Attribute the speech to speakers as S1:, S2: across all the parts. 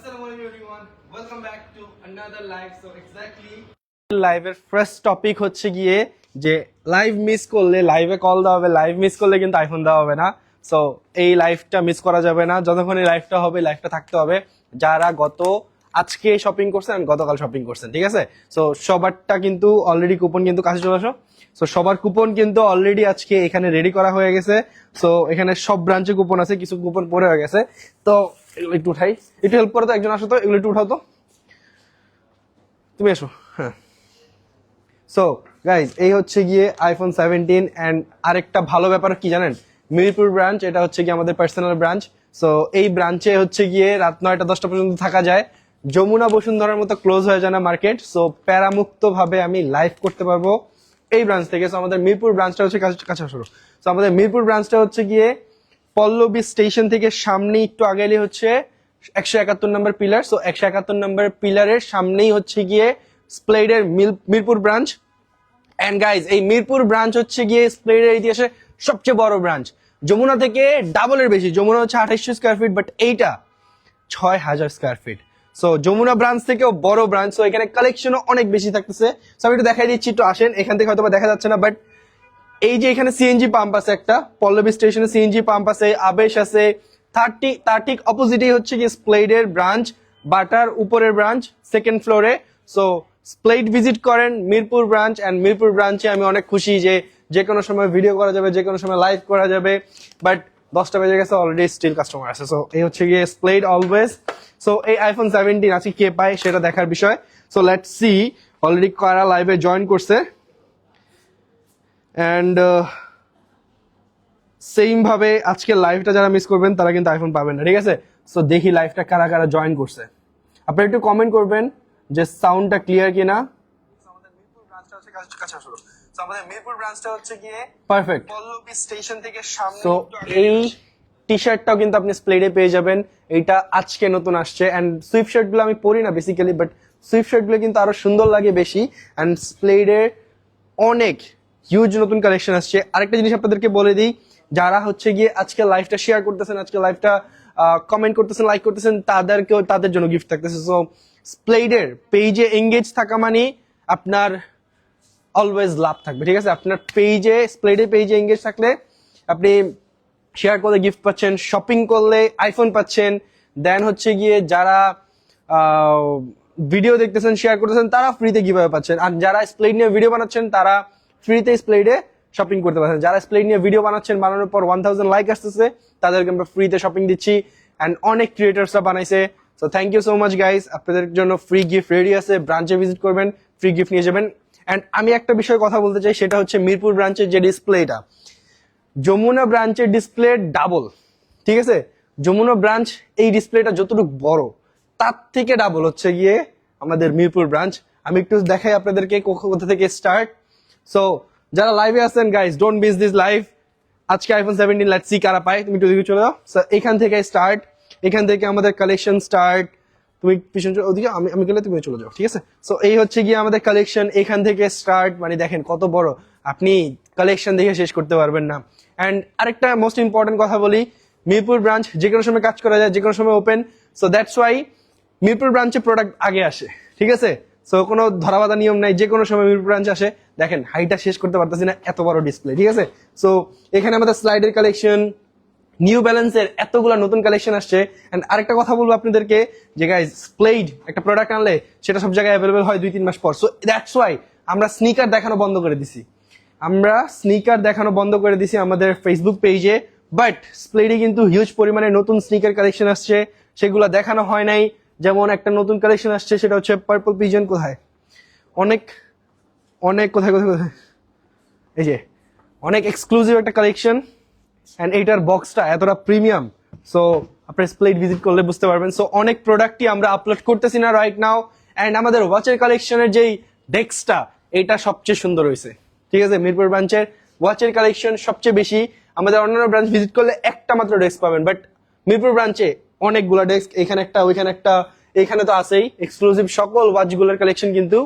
S1: Assalamualaikum everyone. Welcome back to another live. So exactly লাইভের first topic হচ্ছে গিয়ে যে লাইভ মিস করলে লাইভে কল দেওয়া হবে, লাইভ মিস করলে কিন্তু আইফোন দেওয়া হবে না। সো এই লাইভটা মিস করা যাবে না, যতক্ষণ এই লাইভটা হবে লাইভটা থাকতে হবে। যারা আজকে শপিং করছেন, গতকাল শপিং করছেন, ঠিক আছে? সো সবারটা কিন্তু অলরেডি কুপন কিন্তু কাছে চলে আসো। সো সবার কুপন কিন্তু অলরেডি আজকে এখানে রেডি করা হয়ে গেছে। সো এখানে সব ব্রাঞ্চে কুপন আছে, কিছু কুপন পড়ে হয়ে গেছে। তো এগুলো একটু উঠাই, একটু হেল্প করো তো, একজন আসো তো, এগুলো একটু উঠাও তো, তুমি এসো। হ্যাঁ, সো গাইজ এই হচ্ছে গিয়ে আইফোন 17 অ্যান্ড আরেকটা ভালো ব্যাপার কি জানেন, মিরপুর ব্রাঞ্চ, এটা হচ্ছে গিয়ে আমাদের পার্সোনাল ব্রাঞ্চ। সো এই ব্রাঞ্চে হচ্ছে গিয়ে রাত 9টা 10টা পর্যন্ত থাকা যায়। যমুনা বসুন্ধরার মতো ক্লোজ হয়ে যায় না মার্কেট। সো প্যারামুক্ত ভাবে আমি লাইভ করতে পারবো এই ব্রাঞ্চ থেকে। সো আমাদের মিরপুর ব্রাঞ্চটা হচ্ছে কাছে শুরু। সো আমাদের মিরপুর ব্রাঞ্চটা হচ্ছে গিয়ে পল্লবী স্টেশন থেকে সামনে একটু আগেলে হচ্ছে 171 নম্বর পিলার। সো 171 নম্বর পিলারের সামনেই হচ্ছে গিয়ে স্প্লেডের মিরপুর ব্রাঞ্চ। এন্ড গাইজ এই মিরপুর ব্রাঞ্চ হচ্ছে গিয়ে স্প্লেডের ইতিহাসে সবচেয়ে বড় ব্রাঞ্চ। যমুনা থেকে ডাবলের বেশি। যমুনা হচ্ছে 2800 স্কোয়ার ফিট, বাট এইটা 6000 square feet. So Jamuna branch থেকেও বড় ব্রাঞ্চ। সো এখানে কালেকশনও অনেক বেশি থাকতেছে। সো আমি একটু দেখাই দিচ্ছি, একটু আসেন। এখান থেকে হয়তো দেখা যাচ্ছে না, বাট এই যে এখানে সিএনজি পাম্প আছে একটা, পল্লবী স্টেশনে সিএনজি পাম্প আছে, আবেশ আছে। তার ঠিক অপোজিটেই হচ্ছে গিয়ে স্প্লেডের ব্রাঞ্চ, বাটার উপরের ব্রাঞ্চ সেকেন্ড ফ্লোরে। সো স্প্লেড ভিজিট করেন মিরপুর ব্রাঞ্চ। অ্যান্ড মিরপুর ব্রাঞ্চে আমি অনেক খুশি যে কোনো সময় ভিডিও করা যাবে, যে কোনো সময় লাইভ করা যাবে। বাট 10টা বেজে গেছে, অলরেডি স্টিল কাস্টমার আছে। সো এই হচ্ছে গিয়ে স্প্লেড অলওয়েজ। সো এই আইফোন 17 আজকে কে পায় সেটা দেখার বিষয়। সো লেটস সি অলরেডি কারা লাইভে জয়েন করছে। অ্যান্ড সেম ভাবে আজকে লাইভটা যারা মিস করবেন তারা কিন্তু আইফোন পাবেন না, ঠিক আছে? সো দেখি লাইভটা কারা কারা জয়েন করছে। আপনারা একটু কমেন্ট করবেন যে সাউন্ডটা ক্লিয়ার কিনা। আমাদের মিরপুর ব্রাঞ্চটা হচ্ছে কাছে আসলো। সো আমাদের মিরপুর ব্রাঞ্চটা হচ্ছে গিয়ে পারফেক্ট পল্লবী স্টেশন থেকে সামনে। সো এই টি শার্টটাও কিন্তু আপনি স্প্লেডে পেয়ে যাবেন। এটা আজকে নতুন আসছে। অ্যান্ড সুইফট শার্ট গুলো আমি পরি না বেসিক্যালি, বাট সুইফট শার্ট গুলো কিন্তু আরো সুন্দর লাগে বেশি। অ্যান্ড স্প্লেডে অনেক হিউজ নতুন কালেকশন আসছে। আরেকটা জিনিস আপনাদেরকে বলে দিই, যারা হচ্ছে গিয়ে আজকে লাইভটা শেয়ার করতেছেন, আজকে লাইভটা কমেন্ট করতেছেন, লাইক করতেছেন, তাদের জন্য গিফট থাকতেছে। সো স্প্লেডের পেজে এঙ্গেজ থাকা মানে আপনার অলওয়েজ লাভ থাকবে, ঠিক আছে? আপনার পেজে স্প্লেডের পেজে এঙ্গেজ থাকলে আপনি শেয়ার করলে গিফট পাচ্ছেন, শপিং করলে আইফোন পাচ্ছেন। দেন হচ্ছে গিয়ে যারা ভিডিও দেখতেছেন, শেয়ার করতেছেন, তারা ফ্রিতে কিভাবে পাচ্ছেন। আর যারা স্প্লেড নিয়ে ভিডিও বানাচ্ছেন তারা ফ্রিতে স্প্লেডে শপিং করতে পারছেন। যারা স্প্লেড নিয়ে ভিডিও বানাচ্ছেন, বানানোর পর 1000 লাইক আসতেছে, তাদেরকে আমরা ফ্রিতে শপিং দিচ্ছি। অ্যান্ড অনেক ক্রিয়েটার্সরা বানাইছে। So thank you so much guys. আপনাদের জন্য ফ্রি গিফট রেডি আছে, ব্রাঞ্চে ভিজিট করবেন, ফ্রি গিফট নিয়ে যাবেন। অ্যান্ড আমি একটা বিষয়ে কথা বলতে চাই, সেটা হচ্ছে মিরপুর ব্রাঞ্চের যে ডিসপ্লেটা, যমুনা ব্রাঞ্চের ডিসপ্লে ডাবল, ঠিক আছে? যমুনা ব্রাঞ্চ এই ডিসপ্লেটা যতটুকু বড় তার থেকে ডাবল হচ্ছে গিয়ে আমাদের মিরপুর ব্রাঞ্চ। আমি একটু দেখাই আপনাদেরকে কোথা থেকে স্টার্ট। সো যারা লাইভে আছেন guys, don't miss this live. আজকে আইফোন 17 লেটস সি কারা পায়। তুমি একটু দিকে চলে যাও। সো এখান থেকে স্টার্ট, এখান থেকে আমাদের কালেকশন স্টার্ট। তুমি পিছন ওদিকে, আমি গেলে তুমি চলে যাও, ঠিক আছে? সো এই হচ্ছে গিয়ে আমাদের কালেকশন, এখান থেকে স্টার্ট। মানে দেখেন কত বড়, আপনি কালেকশন দেখে শেষ করতে পারবেন না। অ্যান্ড আরেকটা মোস্ট ইম্পর্টেন্ট কথা বলি, মিরপুর ব্রাঞ্চ যে কোনো সময় কাজ করা যায়, যে কোনো সময় open. So that's why Mirpur ব্রাঞ্চে প্রোডাক্ট আগে আসে, ঠিক আছে? সো কোনো ধরাবাধা নিয়ম নাই, যে কোনো সময় মিরপুর ব্রাঞ্চ আসে। দেখেন হাইটা শেষ করতে পারতেছি না, এত বড় ডিসপ্লে, ঠিক আছে? সো এখানে আমাদের স্লাইডের কালেকশন, নিউ ব্যালেন্সের এতগুলো নতুন কালেকশন আসছে। এন্ড আরেকটা কথা বলবো আপনাদেরকে যে গাইজ, স্প্লেড একটা প্রোডাক্ট আনলে সেটা সব জায়গায় অ্যাভেলেবল হয় 2-3 মাস পর। সো দ্যাটস ওয়াই আমরা স্নিকার দেখানো বন্ধ করে দিছি। আমাদের ফেসবুক পেজে। বাট স্প্লেডে কিন্তু হিউজ পরিমাণে নতুন স্নিকার কালেকশন আসছে, সেগুলো দেখানো হয় নাই। যেমন একটা নতুন কালেকশন আসছে, সেটা হচ্ছে পার্পল পিজন। কোথায় অনেক অনেক কোথায় কোথায় কোথায় এই যে অনেক এক্সক্লুসিভ একটা কালেকশন। অ্যান্ড এইটার বক্সটা এতটা প্রিমিয়াম, সো আপনি স্প্লেড ভিজিট করলে বুঝতে পারবেন। সো অনেক প্রোডাক্টই আমরা আপলোড করতেছি না রাইট নাও। অ্যান্ড আমাদের ওয়াচের কালেকশনের যেই ডেস্কটা, এটা সবচেয়ে সুন্দর হয়েছে, ঠিক আছে? মিরপুর ব্রাঞ্চের ওয়াচের কালেকশন সবচেয়ে বেশি। আমাদের অন্যান্য ব্রাঞ্চ ভিজিট করলে একটা মাত্র ডেস্ক পাবেন, বাট মিরপুর ব্রাঞ্চে অনেকগুলো ডেস্ক, এখানে একটা, ওইখানে একটা, এখানে তো আছেই। এক্সক্লুসিভ সকল ওয়াচগুলোর কালেকশন কিন্তু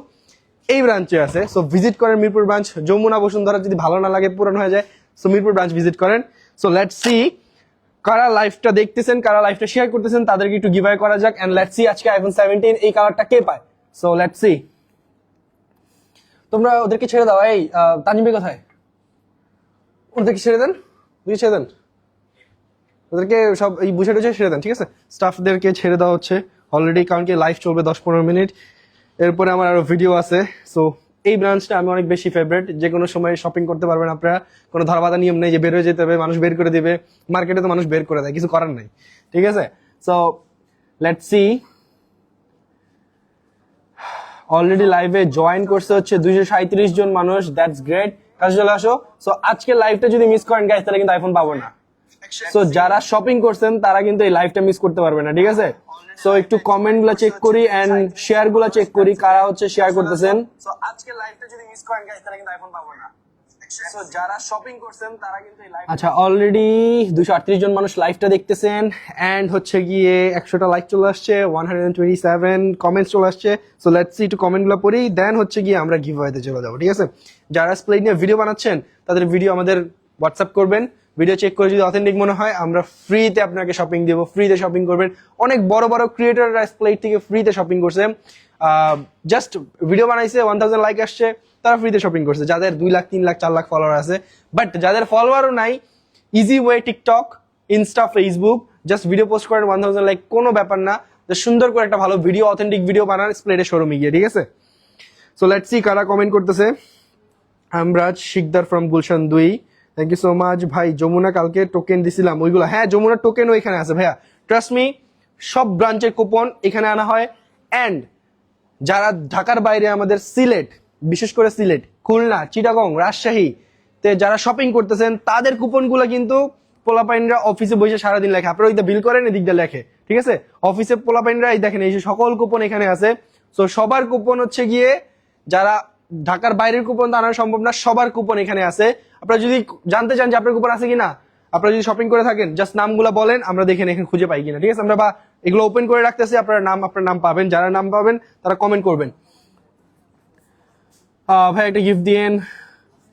S1: এই ব্রাঞ্চে আছে। সো ভিজিট করেন মিরপুর ব্রাঞ্চ। যমুনা বসুন্ধরা যদি ভালো না লাগে, পুরানো হয়ে যায়, সো মিরপুর ব্রাঞ্চ ভিজিট করেন। সো লেটস সি কারা লাইভটা দেখতেছেন, কারা লাইভটা শেয়ার করতেছেন তাদেরকে একটু গিভ করা যাক। এন্ড লেটস সি আজকে আইফোন 17 এই কালারটা কে পায়। So let's C. তোমরা ওদেরকে ছেড়ে দাও। এই তানিম ভাই কোথায়? ওদেরকে ছেড়ে দেন, ওদেরকে ছেড়ে দেন, ওদেরকে সব এই বুঝে টুঝে ছেড়ে দেন, ঠিক আছে? স্টাফদেরকে ছেড়ে দেওয়া হচ্ছে অলরেডি, কারণ কি লাইভ চলবে 10-15 মিনিট, এরপরে আমার আরো ভিডিও আছে। সো এই ব্রাঞ্চটা আমি অনেক বেশি ফেভারিট, যে কোনো সময় শপিং করতে পারবেন আপনারা, কোনো ধরাবাধা নিয়ম নেই যে বের হয়ে যেতে হবে, মানুষ বের করে দিবে, মার্কেটে তো মানুষ বের করে দেয়, কিছু করার নাই, ঠিক আছে? So let's C. অলরেডি লাইভে জয়েন করছে হচ্ছে 237 জন মানুষ, দ্যাটস গ্রেট। কাছে চলে আসো। সো আজকে লাইভটা যদি মিস করেন গাইস তাহলে কিন্তু আইফোন পাবো না। সো যারা শপিং করছেন তারা কিন্তু এই লাইভটা মিস করতে পারবে না, ঠিক আছে? সো একটু কমেন্ট গুলা চেক করি এন্ড শেয়ার গুলা চেক করি, কারা হচ্ছে শেয়ার করতেছেন। সো আজকে লাইভটা যদি মিস করেন গাইস তাহলে কিন্তু আইফোন পাবো না। সো যারা শপিং করছেন তারা কিন্তু এই লাইভ, আচ্ছা অলরেডি 238 জন মানুষ লাইভটা দেখতেছেন এন্ড হচ্ছে গিয়ে 100টা লাইক চলে আসছে, 127 কমেন্টস চলে আসছে। সো লেটস সি একটু কমেন্ট গুলো পড়ি, দেন হচ্ছে গিয়ে আমরা গিভঅ্যাওয়েতে চলে যাবো, ঠিক আছে? যারা স্প্লেড নিয়ে ভিডিও বানাচ্ছেন তাদের ভিডিও আমাদের হোয়াটসঅ্যাপ করবেন, ভিডিও চেক করে যদি অথেন্টিক মনে হয় আমরা ফ্রিতে আপনাকে শপিং দিব, ফ্রিতে শপিং করবেন। অনেক বড় বড় ক্রিয়েটররা স্প্লেড থেকে ফ্রিতে শপিং করছে, জাস্ট ভিডিও বানাইছে, 1000 লাইক আসছে, তারা ফ্রিতে শপিং করছে, যাদের 2 লাখ 3 লাখ 4 লাখ ফলোয়ার আছে। বাট যাদের ফলোয়ারও নাই, easy way TikTok, Insta, Facebook, just video post করেন, 1000 লাইক, কোনো ব্যাপার না। সুন্দর করে একটা ভালো ভিডিও, অথেন্টিক ভিডিও বানান স্প্লেডের শোরুমে গিয়ে, ঠিক আছে? সো লেটস সি কারা কমেন্ট করতেছে। Amraj Shikdar from Gulshan 2, thank you so much ভাই। যমুনা কালকে টোকেন দিছিলাম ওইগুলো, হ্যাঁ যমুনার টোকেন ওইখানে আছে ভাইয়া, ট্রাস্ট মি। সব ব্রাঞ্চের কুপন এখানে আনা হয়। এন্ড যারা ঢাকার বাইরে, আমাদের সিলেট, বিশেষ করে সিলেট, খুলনা, চিটাগং, রাজশাহী তে যারা শপিং করতেছেন তাদের কুপন গুলো কিন্তু পোলাপাইনরা অফিসে বসে সারাদিন লেখে, আপনারা ওইটা বিল করেন এদিক দিয়ে লেখে, ঠিক আছে? অফিসে পোলাপাইনরা এই দেখেন এই যে সকল কুপন এখানে আছে। সো সবার কুপন হচ্ছে গিয়ে, যারা ঢাকার বাইরের কুপন তো আনা সম্ভব না, সবার কুপন এখানে আছে। আপনারা যদি জানতে চান যে আপনার কুপন আছে কিনা, আপনারা যদি শপিং করে থাকেন, জাস্ট নামগুলো বলেন, আমরা দেখেন এখানে খুঁজে পাই কিনা, ঠিক আছে? আমরা বা এগুলো ওপেন করে রাখতেছি, আপনার নাম পাবেন, যারা নাম পাবেন তারা কমেন্ট করবেন। ভাই একটা গিফট দিয়েন।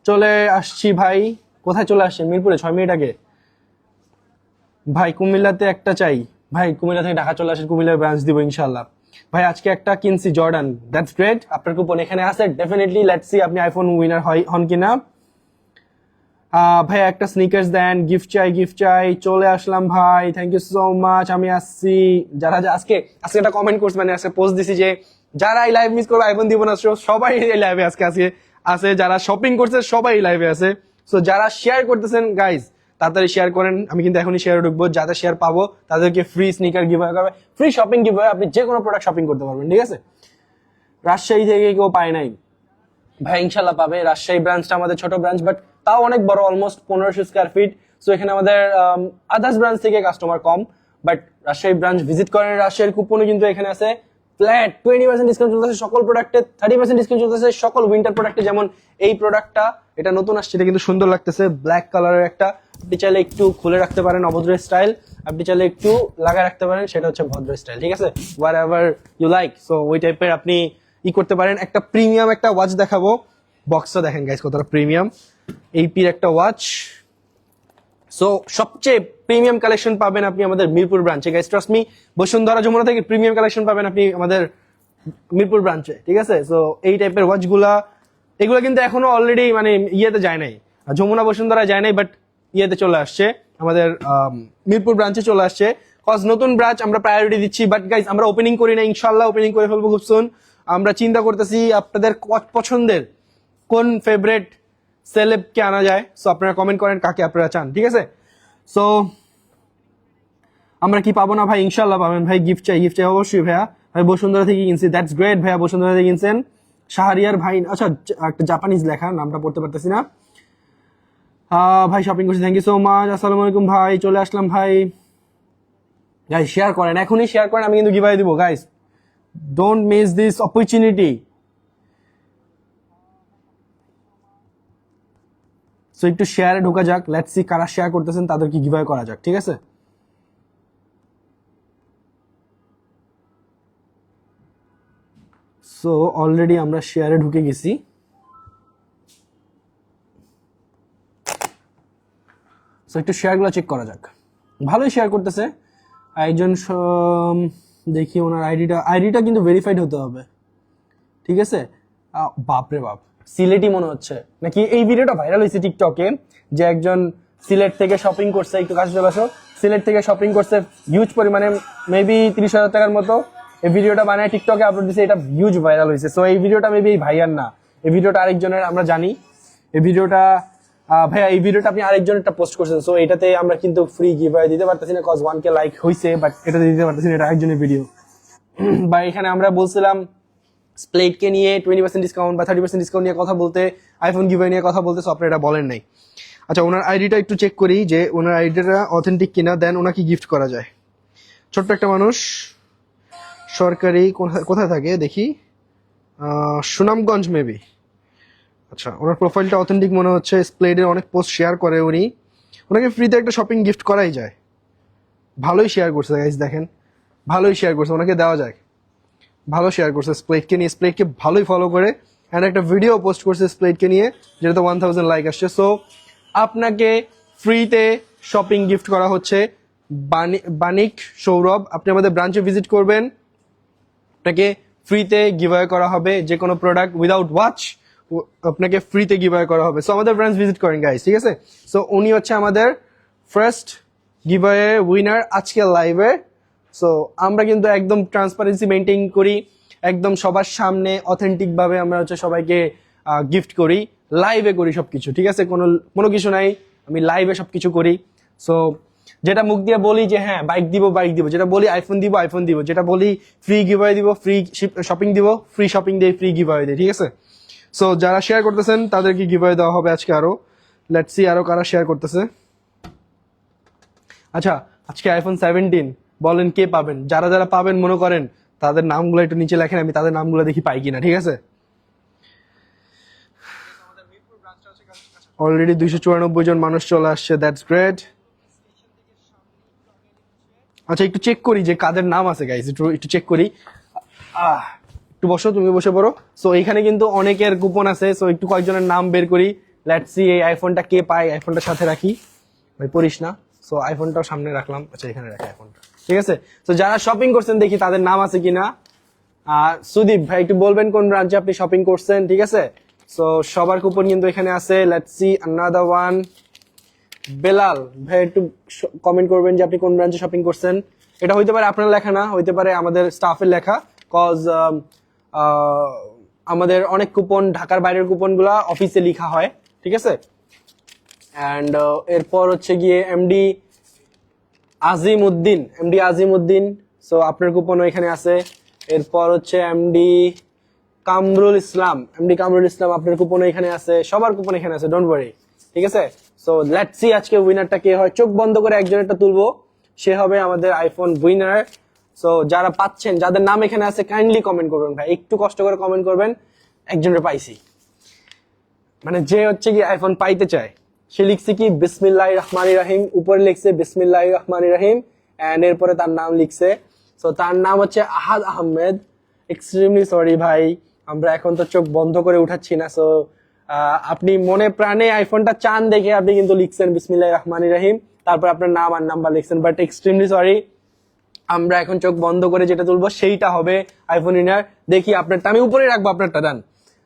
S1: চলে আসছি ভাই। কোথায় চলে আসছেন? মিরপুরে 6 মিনিট আগে। ভাই কুমিল্লাতে একটা চাই। ভাই কুমিল্লা থেকে ঢাকা চলে আসেন, কুমিল্লার ব্রাঞ্চ দিব ইনশাল্লাহ। ভাই আজকে একটা কিনছি জর্ডান, দ্যাটস গ্রেট, আপনার কুপন এখানে আছে ডেফিনেটলি। লেটস সি আপনি আইফোন উইনার হন কিনা। ভাই একটা স্নিকার্স দেন, গিফট চাই। চলে আসলাম ভাই, থ্যাংক ইউ সো মাচ। আমি আসছি। যারা আজকে একটা কমেন্ট করছে, মানে আজকে পোস্ট দিছি যে যারা এই লাইভ মিস করবে আইফোন দিব না, সবাই এই লাইভে আজকে আছে। যারা শপিং করছে সবাই এই লাইভে আছে। সো যারা শেয়ার করতেছেন গাইজ তাড়াতাড়ি শেয়ার করেন, আমি কিন্তু এখনই শেয়ার ঢুকবো। যাদের শেয়ার পাবো তাদেরকে ফ্রি স্নিকার গিভ হবে, ফ্রি শপিং গিভ হবে, আপনি যে কোনো প্রোডাক্ট শপিং করতে পারবেন, ঠিক আছে? রাজশাহী থেকে কেউ পায় নাই ভাই, ইনশাল্লাহ পাবে। রাজশাহী ব্রাঞ্চটা আমাদের ছোট ব্রাঞ্চ, বাট তাও অনেক বড়, অলমোস্ট 1500 স্কোয়ার ফিট। সো এখানে আমাদের আদার্স ব্রাঞ্চ থেকে customer com, but Rajshahi branch visit করেন। রাজশাহীর কুপনও কিন্তু এখানে আছে, ফ্ল্যাট 20% ডিসকাউন্ট চলতেছে সকল প্রোডাক্টে, 30% ডিসকাউন্ট চলতেছে সকল উইন্টার প্রোডাক্টে। যেমন এই প্রোডাক্টটা, এটা নতুন আসছে, এটা কিন্তু সুন্দর লাগতেছে, ব্ল্যাক কালারের একটা। আপনি চাইলে একটু খুলে রাখতে পারেন, অভদ্র স্টাইল। আপনি চাইলে একটু লাগায় রাখতে পারেন, সেটা হচ্ছে ভদ্র স্টাইল, ঠিক আছে? Whatever you like. So ওই টাইপের আপনি করতে পারেন। একটা প্রিমিয়াম একটা ওয়াচ দেখাবো, বক্সটা দেখেন গাইস কতটা প্রিমিয়াম, এইপির একটা ওয়াচ। সো সবচেয়ে প্রিমিয়াম কালেকশন পাবেন আপনি আমাদের মিরপুর ব্রাঞ্চে guys, trust me. Bashundhara Jamuna থেকে প্রিমিয়াম কালেকশন পাবেন আপনি আমাদের মিরপুর ব্রাঞ্চে, ঠিক আছে? সো এই টাইপের ওয়াচ এগুলো কিন্তু এখনো অলরেডি মানে ইয়েতে যায় নাই, যমুনা বসুন্ধরা যায় নাই, বাট ইয়েতে চলে আসছে, আমাদের মিরপুর ব্রাঞ্চে চলে আসছে। কজ নতুন ব্রাঞ্চ আমরা প্রায়োরিটি দিচ্ছি, বাট গাইস আমরা ওপেনিং করি না, ইনশাল্লাহ ওপেনিং করে ফেলবো খুব সুন। আমরা চিন্তা করতেছি আপনাদের পছন্দের কোন ফেভারিট সেলেবকে আনা যায়। সো আপনারা কমেন্ট করেন কাকে আপনারা চান, ঠিক আছে? সো আমরা কি পাবো না ভাই? ইনশাল্লাহ পাবেন ভাই। গিফট চাই অবশ্যই ভাইয়া। ভাই বসুন্ধরা থেকে কিনছি, দ্যাটস গ্রেট ভাইয়া, বসুন্ধরা থেকে কিনছেন। শাহরিয়ার ভাই, আচ্ছা একটা জাপানিজ লেখা, নামটা পড়তে পারতেছি না। ভাই শপিং করছি, থ্যাংক ইউ সো মাচ। আসসালামু আলাইকুম ভাই, চলে আসলাম ভাই। গাইস শেয়ার করেন, এখনই শেয়ার করেন, আমি কিন্তু গিভঅ্যাওয়ে দিব guys, don't miss this opportunity. So একটু শেয়ারে ঢোকা যাক, লেটস সি কারা শেয়ার করতেছেন তাদেরকে গিভঅ্যাওয়ে করা যাক, ঠিক আছে? সো অলরেডি আমরা শেয়ারে ঢুকে গেছি। সো একটু শেয়ারগুলো চেক করা যাক। ভালোই শেয়ার করতেছে একজন দেখি ওনার আইডিটা কিন্তু ভেরিফাইড হতে হবে, ঠিক আছে। বাপরে বাপ, সিলেটি মনে হচ্ছে নাকি। এই ভিডিওটা ভাইরাল হয়েছে টিকটকে, যে একজন সিলেট থেকে শপিং করছে, একটু কাছে চলে আসো, সিলেট থেকে শপিং করছে হিউজ পরিমাণে, মেবি 30,000 টাকার মতো। এই ভিডিওটা বানায় টিকটকে আপলোড দিছে, এটা হিউজ ভাইরাল হয়েছে। সো এই ভিডিওটা মেবি এই ভাইয়ার না, এই ভিডিওটা আরেকজনের, আমরা জানি এই ভিডিওটা। ভাইয়া এই ভিডিওটা আপনি আরেকজনেরটা পোস্ট করছেন, সো এটাতে আমরা কিন্তু ফ্রি গিভঅ্যাওয়ে দিতে পারতেছি না, কজ 1K লাইক হয়েছে, বাট এটাতে দিতে পারতেছি না, এটা আরেকজনের ভিডিও। বা এখানে আমরা বলছিলাম স্প্লেটকে নিয়ে 20% ডিসকাউন্ট বা 30% ডিসকাউন্ট নিয়ে কথা বলতে, আইফোন গিভঅ্যাওয়ে নিয়ে কথা বলতে, সো আপনি এটা বলেন নাই। আচ্ছা, ওনার আইডিটা একটু চেক করি যে ওনার আইডিটা অথেন্টিক কিনা, দেন ওনাকে গিফট করা যায়। ছোট্ট একটা মানুষ, সরকারি কোথায় থাকে দেখি, সুনামগঞ্জ মেবি। আচ্ছা, ওনার প্রোফাইলটা অথেন্টিক মনে হচ্ছে, স্প্লেডের অনেক পোস্ট শেয়ার করে উনি, ওনাকে ফ্রিতে একটা শপিং গিফট করাই যায়। ভালোই শেয়ার করছে গাইস, দেখেন ভালোই শেয়ার করছে, ওনাকে দেওয়া যায়। ভালো শেয়ার করছে স্প্লেটকে নিয়ে, স্প্লেটকে ভালোই ফলো করে, অ্যান্ড একটা ভিডিও পোস্ট করছে স্প্লেটকে নিয়ে, যেটাতে 1000 লাইক আসছে। সো আপনাকে ফ্রিতে শপিং গিফট করা হচ্ছে। বানিক সৌরভ, আপনি আমাদের ব্রাঞ্চে ভিজিট করবেন, আপনাকে ফ্রিতে গিভঅ্যাওয়ে করা হবে যে কোনো প্রোডাক্ট উইদাউট ওয়াচ, আপনাকে ফ্রিতে গিভঅ্যাওয়ে করা হবে। সো আমাদের ব্রাঞ্চ ভিজিট করেন গাইস, ঠিক আছে। সো উনি হচ্ছে আমাদের ফার্স্ট গিভঅ্যাওয়ে উইনার আজকের লাইভে। সো আমরা কিন্তু একদম ট্রান্সপারেন্সি মেনটেন করি, একদম সবার সামনে অথেন্টিক ভাবে আমরা হচ্ছে সবাইকে গিফট করি, লাইভে করি সবকিছু, ঠিক আছে। কোনো কিছু নাই, আমি লাইভে সবকিছু করি। সো যেটা মুখ দিয়ে বলি যে হ্যাঁ বাইক দিব, যেটা বলি আইফোন দিব, যেটা বলি ফ্রি গিভঅ্যাওয়ে দিব, ফ্রি শপিং দিব, ফ্রি শপিং দিয়ে ফ্রি গিভঅ্যাওয়ে দিই, ঠিক আছে। সো যারা শেয়ার করতেছেন তাদেরকে গিভঅ্যাওয়ে দেওয়া হবে আজকে আরো। লেটস সি আরো কারা শেয়ার করতেছে। আচ্ছা, আজকে আইফোন 17 বলেন কে পাবেন? যারা যারা পাবেন মনে করেন তাদের নামগুলো একটু নিচে লেখেন, আমি তাদের নামগুলো দেখি পাই কিনা, ঠিক আছে। অলরেডি 294 জন মানুষ চলে আসছে, দ্যাটস গ্রেট। আচ্ছা, একটু চেক করি যে কাদের নাম আছে গাইস, একটু চেক করি। একটু বসো, তুমি বসে পড়ো। সো এখানে কিন্তু অনেকের কুপন আছে, সো একটু কয়েকজনের নাম বের করি। লেটস সি এই আইফোনটা কে পায়, আইফোনটা সাথে রাখি, ভাই পড়িস না। সো আইফোনটাও সামনে রাখলাম, আচ্ছা এখানে রাখি আইফোনটা, ঠিক আছে। তো যারা শপিং করছেন দেখি তাদের নাম আছে কিনা। সুদীপ ভাই একটু বলবেন কোন ব্রাঞ্চে আপনি শপিং করছেন, ঠিক আছে। সো সবার কুপন কিন্তু এখানে আছে। Let's see another one. Belal ভাই একটু কমেন্ট করবেন যে আপনি কোন ব্রাঞ্চে শপিং করছেন। এটা হইতে পারে আপনার লেখা না, হইতে পারে আমাদের স্টাফের লেখা, কজ আমাদের অনেক কুপন, ঢাকার বাইরের কুপন গুলা অফিসে লেখা হয়, ঠিক আছে। অ্যান্ড এরপর হচ্ছে গিয়ে এমডি আজিম উদ্দিন, সো আপনার কুপনও এখানে আছে। এরপর হচ্ছে এমডি কামরুল ইসলাম, আপনার কুপনও এখানে আছে, সবার কুপন এখানে আছে, ডোন্ট ওয়ারি, ঠিক আছে। সো লেটস সি আজকে উইনারটা কে হয়। চোখ বন্ধ করে একজনেরটা তুলবো, সে হবে আমাদের আইফোন উইনার। সো যারা পাচ্ছেন, যাদের নাম এখানে আছে, কাইন্ডলি কমেন্ট করবেন ভাই, একটু কষ্ট করে কমেন্ট করবেন। একজনের পাইছি, মানে যে হচ্ছে কি আইফোন পাইতে চায়, সে লিখছে কি বিসমিল্লাহির রহমানির রহিম, উপরে লিখছে বিসমিল্লাহির রহমানির রহিম, এন্ড এরপরে তার নাম লিখছে। সো তার নাম হচ্ছে আহাদ আহমেদ। এক্সট্রিমলি সরি ভাই, আমরা এখন তো চোখ বন্ধ করে উঠাচ্ছি না। সো আপনি মনে প্রাণে আইফোনটা চান দেখে আপনি কিন্তু লিখছেন বিসমিল্লাহির রহমানির রহিম, তারপর আপনার নাম আর নাম্বার লিখছেন, বাট এক্সট্রিমলি সরি, আমরা এখন চোখ বন্ধ করে যেটা তুলবো সেইটা হবে আইফোন উইনার। দেখি আপনারটা আমি উপরে রাখবো, আপনারটা ডান।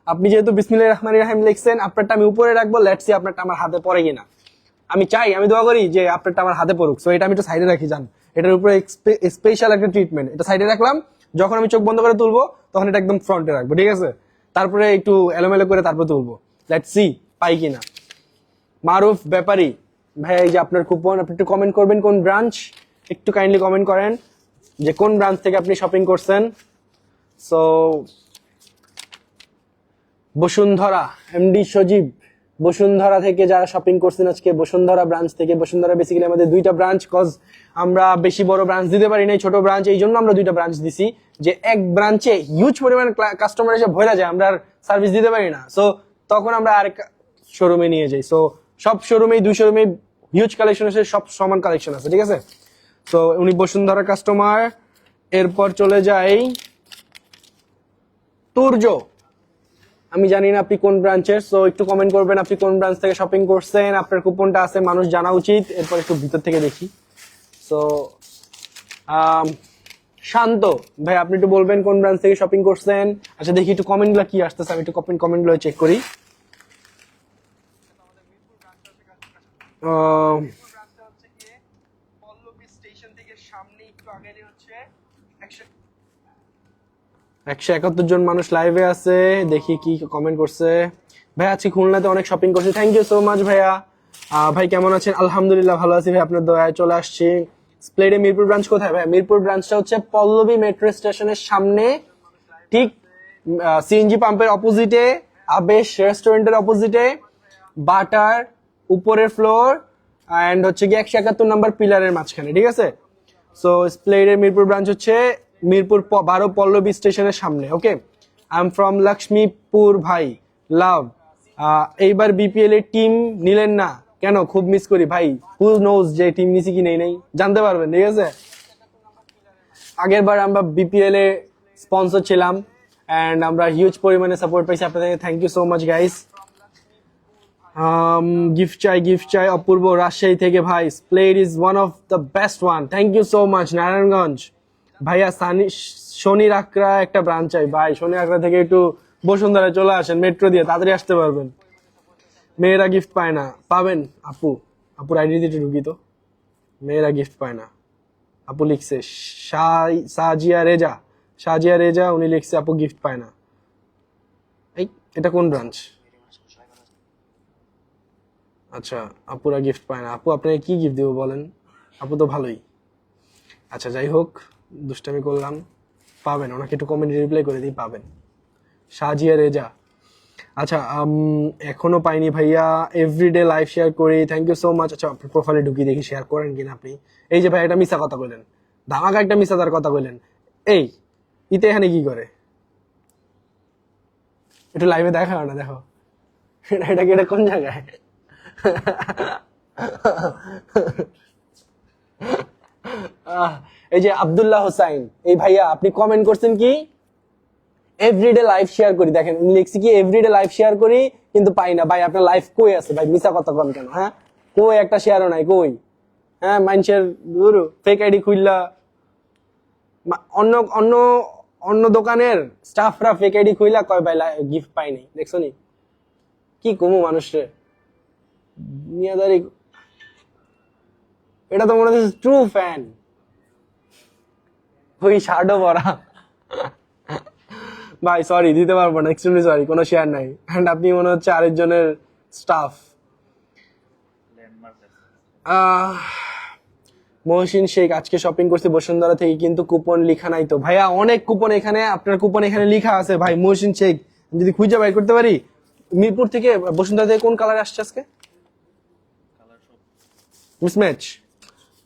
S1: আপনি যেহেতু বিসমিল্লাহির রহমানির রহিম লিখছেন, আপনারটা আমি উপরে রাখবো। লেটস সি আপনারটা আমার হাতে পড়ে কিনা। আমি চাই, আমি দোয়া করি যে আপনারটা আমার হাতে পড়ুক। সো এটা আমি একটু সাইডে রাখি, জান এটার উপরে স্পেশাল একটা ট্রিটমেন্ট, এটা সাইডে রাখলাম। যখন আমি চোখ বন্ধ করে তুলবো তখন এটা একদম ফ্রন্টে রাখবো, ঠিক আছে। তারপরে একটু এলোমেলো করে তারপর তুলবো। লেটস সি পাই কিনা। মারুফ ব্যাপারী ভাই, এই যে আপনার কুপন, আপনি একটু কমেন্ট করবেন কোন ব্রাঞ্চ, একটু কাইন্ডলি কমেন্ট করেন যে কোন ব্রাঞ্চ থেকে আপনি শপিং করছেন। সো বসুন্ধরা, এমডি সজীব, বসুন্ধরা থেকে যারা শপিং করছেন আজকে, বসুন্ধরা ব্রাঞ্চ থেকে। বসুন্ধরা বেসিক্যালি আমাদের দুইটা ব্রাঞ্চ, কজ আমরা বেশি বড় ব্রাঞ্চ দিতে পারি না, ছোট ব্রাঞ্চ, এই জন্য আমরা দুইটা ব্রাঞ্চ দিছি, যে এক ব্রাঞ্চে হিউজ পরিমাণ কাস্টমার এসে ভরে যায়, আমরা আর সার্ভিস দিতে পারি না। সো তখন আমরা আরেক শোরুমে নিয়ে যাই। সো সব শোরুমেই, দুই শোরুমে হিউজ কালেকশন আছে, সব সমান কালেকশন আছে, ঠিক আছে। তো উনি বসুন্ধরা কাস্টমার। এরপর চলে যাই তুর্য, আমি জানি না আপনি কোন ব্রাঞ্চের, সো একটু কমেন্ট করবেন আপনি কোন ব্রাঞ্চ থেকে শপিং করছেন, আপনার কুপনটা আছে, মানুষ জানা উচিত। এরপর একটু ভিতর থেকে দেখি, সো শান্ত ভাই, আপনি একটু বলবেন কোন ব্রাঞ্চ থেকে শপিং করছেন? আচ্ছা দেখি একটু কমেন্টগুলো কি আসতেছে, আমি একটু কমেন্টগুলো চেক করি। পল্লবী স্টেশন থেকে সামনে একটু আগে হচ্ছে 171 জন মানুষ লাইভে আছে, দেখি কি কমেন্ট করছে। ভাই আজকে খুলনাতে অনেক শপিং করছি, থ্যাংক ইউ সো মাচ ভাইয়া। ভাই কেমন আছেন? আলহামদুলিল্লাহ ভালো আছি ভাই, আপনার দয়ায় চলে আসছি। স্প্লেডে মিরপুর ব্রাঞ্চ কোথায় ভাই? মিরপুর ব্রাঞ্চটা হচ্ছে পল্লবী মেট্রো স্টেশনের সামনে, ঠিক সিএনজি পাম্পের অপোজিটে, আবেশ রেস্টুরেন্টের অপোজিটে, বাটার উপরের ফ্লোর এন্ড হচ্ছে কি 171 নাম্বার পিলারের মাঝখানে, ঠিক আছে? সো স্প্লেডের মিরপুর ব্রাঞ্চ হচ্ছে মিরপুর 12 পল্লবী স্টেশনের সামনে। ওকে, আই এম ফ্রম লক্ষ্মীপুর ভাই, লাভ। এইবার বিপিএল এর টিম নিলেন না কেন? খুব মিস করি ভাই। হু নোজ যে টিম নিছি কি নেই নেই জানতে পারবেন, ঠিক আছে? আগের বার আমরা বিপিএল এ স্পন্সর ছিলাম এন্ড আমরা হিউজ পরিমাণে সাপোর্ট পাইছি আপনাদের, thank you so much guys. Gift চাই অপূর্ব রাজশাহী থেকে ভাই, Splade is one of the best one, thank you so much Narayanganj ভাইয়া। শনি রাকড়া একটা ব্রাঞ্চ চাই ভাই, শনি রাকড়া থেকে একটু বসুন্ধরায় চলে আসেন, মেট্রো দিয়ে তাড়াতাড়ি আসতে পারবেন। মেয়েরা গিফট পায় না, পাবেন আপুর আইডি দিয়ে ঢুকি তো। মেয়েরা গিফট পায় না, আপু লিখছে সাজিয়া রেজা উনি লিখছে আপু গিফট পায় না। এই এটা কোন ব্রাঞ্চ? আচ্ছা, আপুরা গিফট পায় না। আপু আপনাকে কি গিফট দেবো বলেন? আপু তো ভালোই। আচ্ছা যাই হোক, দুষ্টামি করলাম। পাবেন, ওনাকে একটু কমেন্ট রিপ্লাই করে দিই, পাবেন। সাজিয়া রেজা, আচ্ছা এখনো পাইনি ভাইয়া, এভরিডে লাইভ শেয়ার করি, থ্যাংক ইউ সো মাচ। আচ্ছা আপনার প্রোফাইলে ঢুকিয়ে দেখি শেয়ার করেন কিনা আপনি। এই যে ভাই একটা মিশা কথা কইলেন, ধামাকা একটা মিশাদার কথা কইলেন, এই ইতে এখানে কি করে? একটু লাইভে দেখা না, দেখো এটা কি, এটা কোন জায়গায়? এই যে আব্দুল্লাহ হোসাইন, এই ভাইয়া আপনি কমেন্ট করছেন কি এভরিডে লাইভ শেয়ার করি, দেখেন লিখছি কি এভরিডে লাইভ শেয়ার করি কিন্তু পাই না ভাই। আপনার লাইভ কই আছে ভাই? মিছা কথা কন কেন? হ্যাঁ কই একটা শেয়ারও নাই, কই? হ্যাঁ মানুষের ফেক আইডি খুললা, অন্য অন্য অন্য দোকানের স্টাফরা ফেক আইডি খুইলা কয় ভাই গিফট পাইনি, দেখছো নি? কি কমু মানুষে দুনিয়াদারি। এটা তো মনে হচ্ছে ট্রু ফ্যান, ওই শার্টও পরা। ভাই সরি, দিতে পারবো না, এক্সট্রিমলি সরি, কোনো শেয়ার নাই। এন্ড আপনি মনে হচ্ছে আরেকজনের স্টাফ। মহসিন শেখ, আজকে শপিং করছি বসুন্ধরা থেকে কিন্তু কুপন লিখা নাই তো। ভাইয়া অনেক কুপন এখানে, আপনার কুপন এখানে লিখা আছে ভাই। মহসিন শেখ যদি খুঁজে বাইর করতে পারি। মিরপুর থেকে বসুন্ধরা থেকে কোন কালার আসছে আজকে? মিসম্যাচ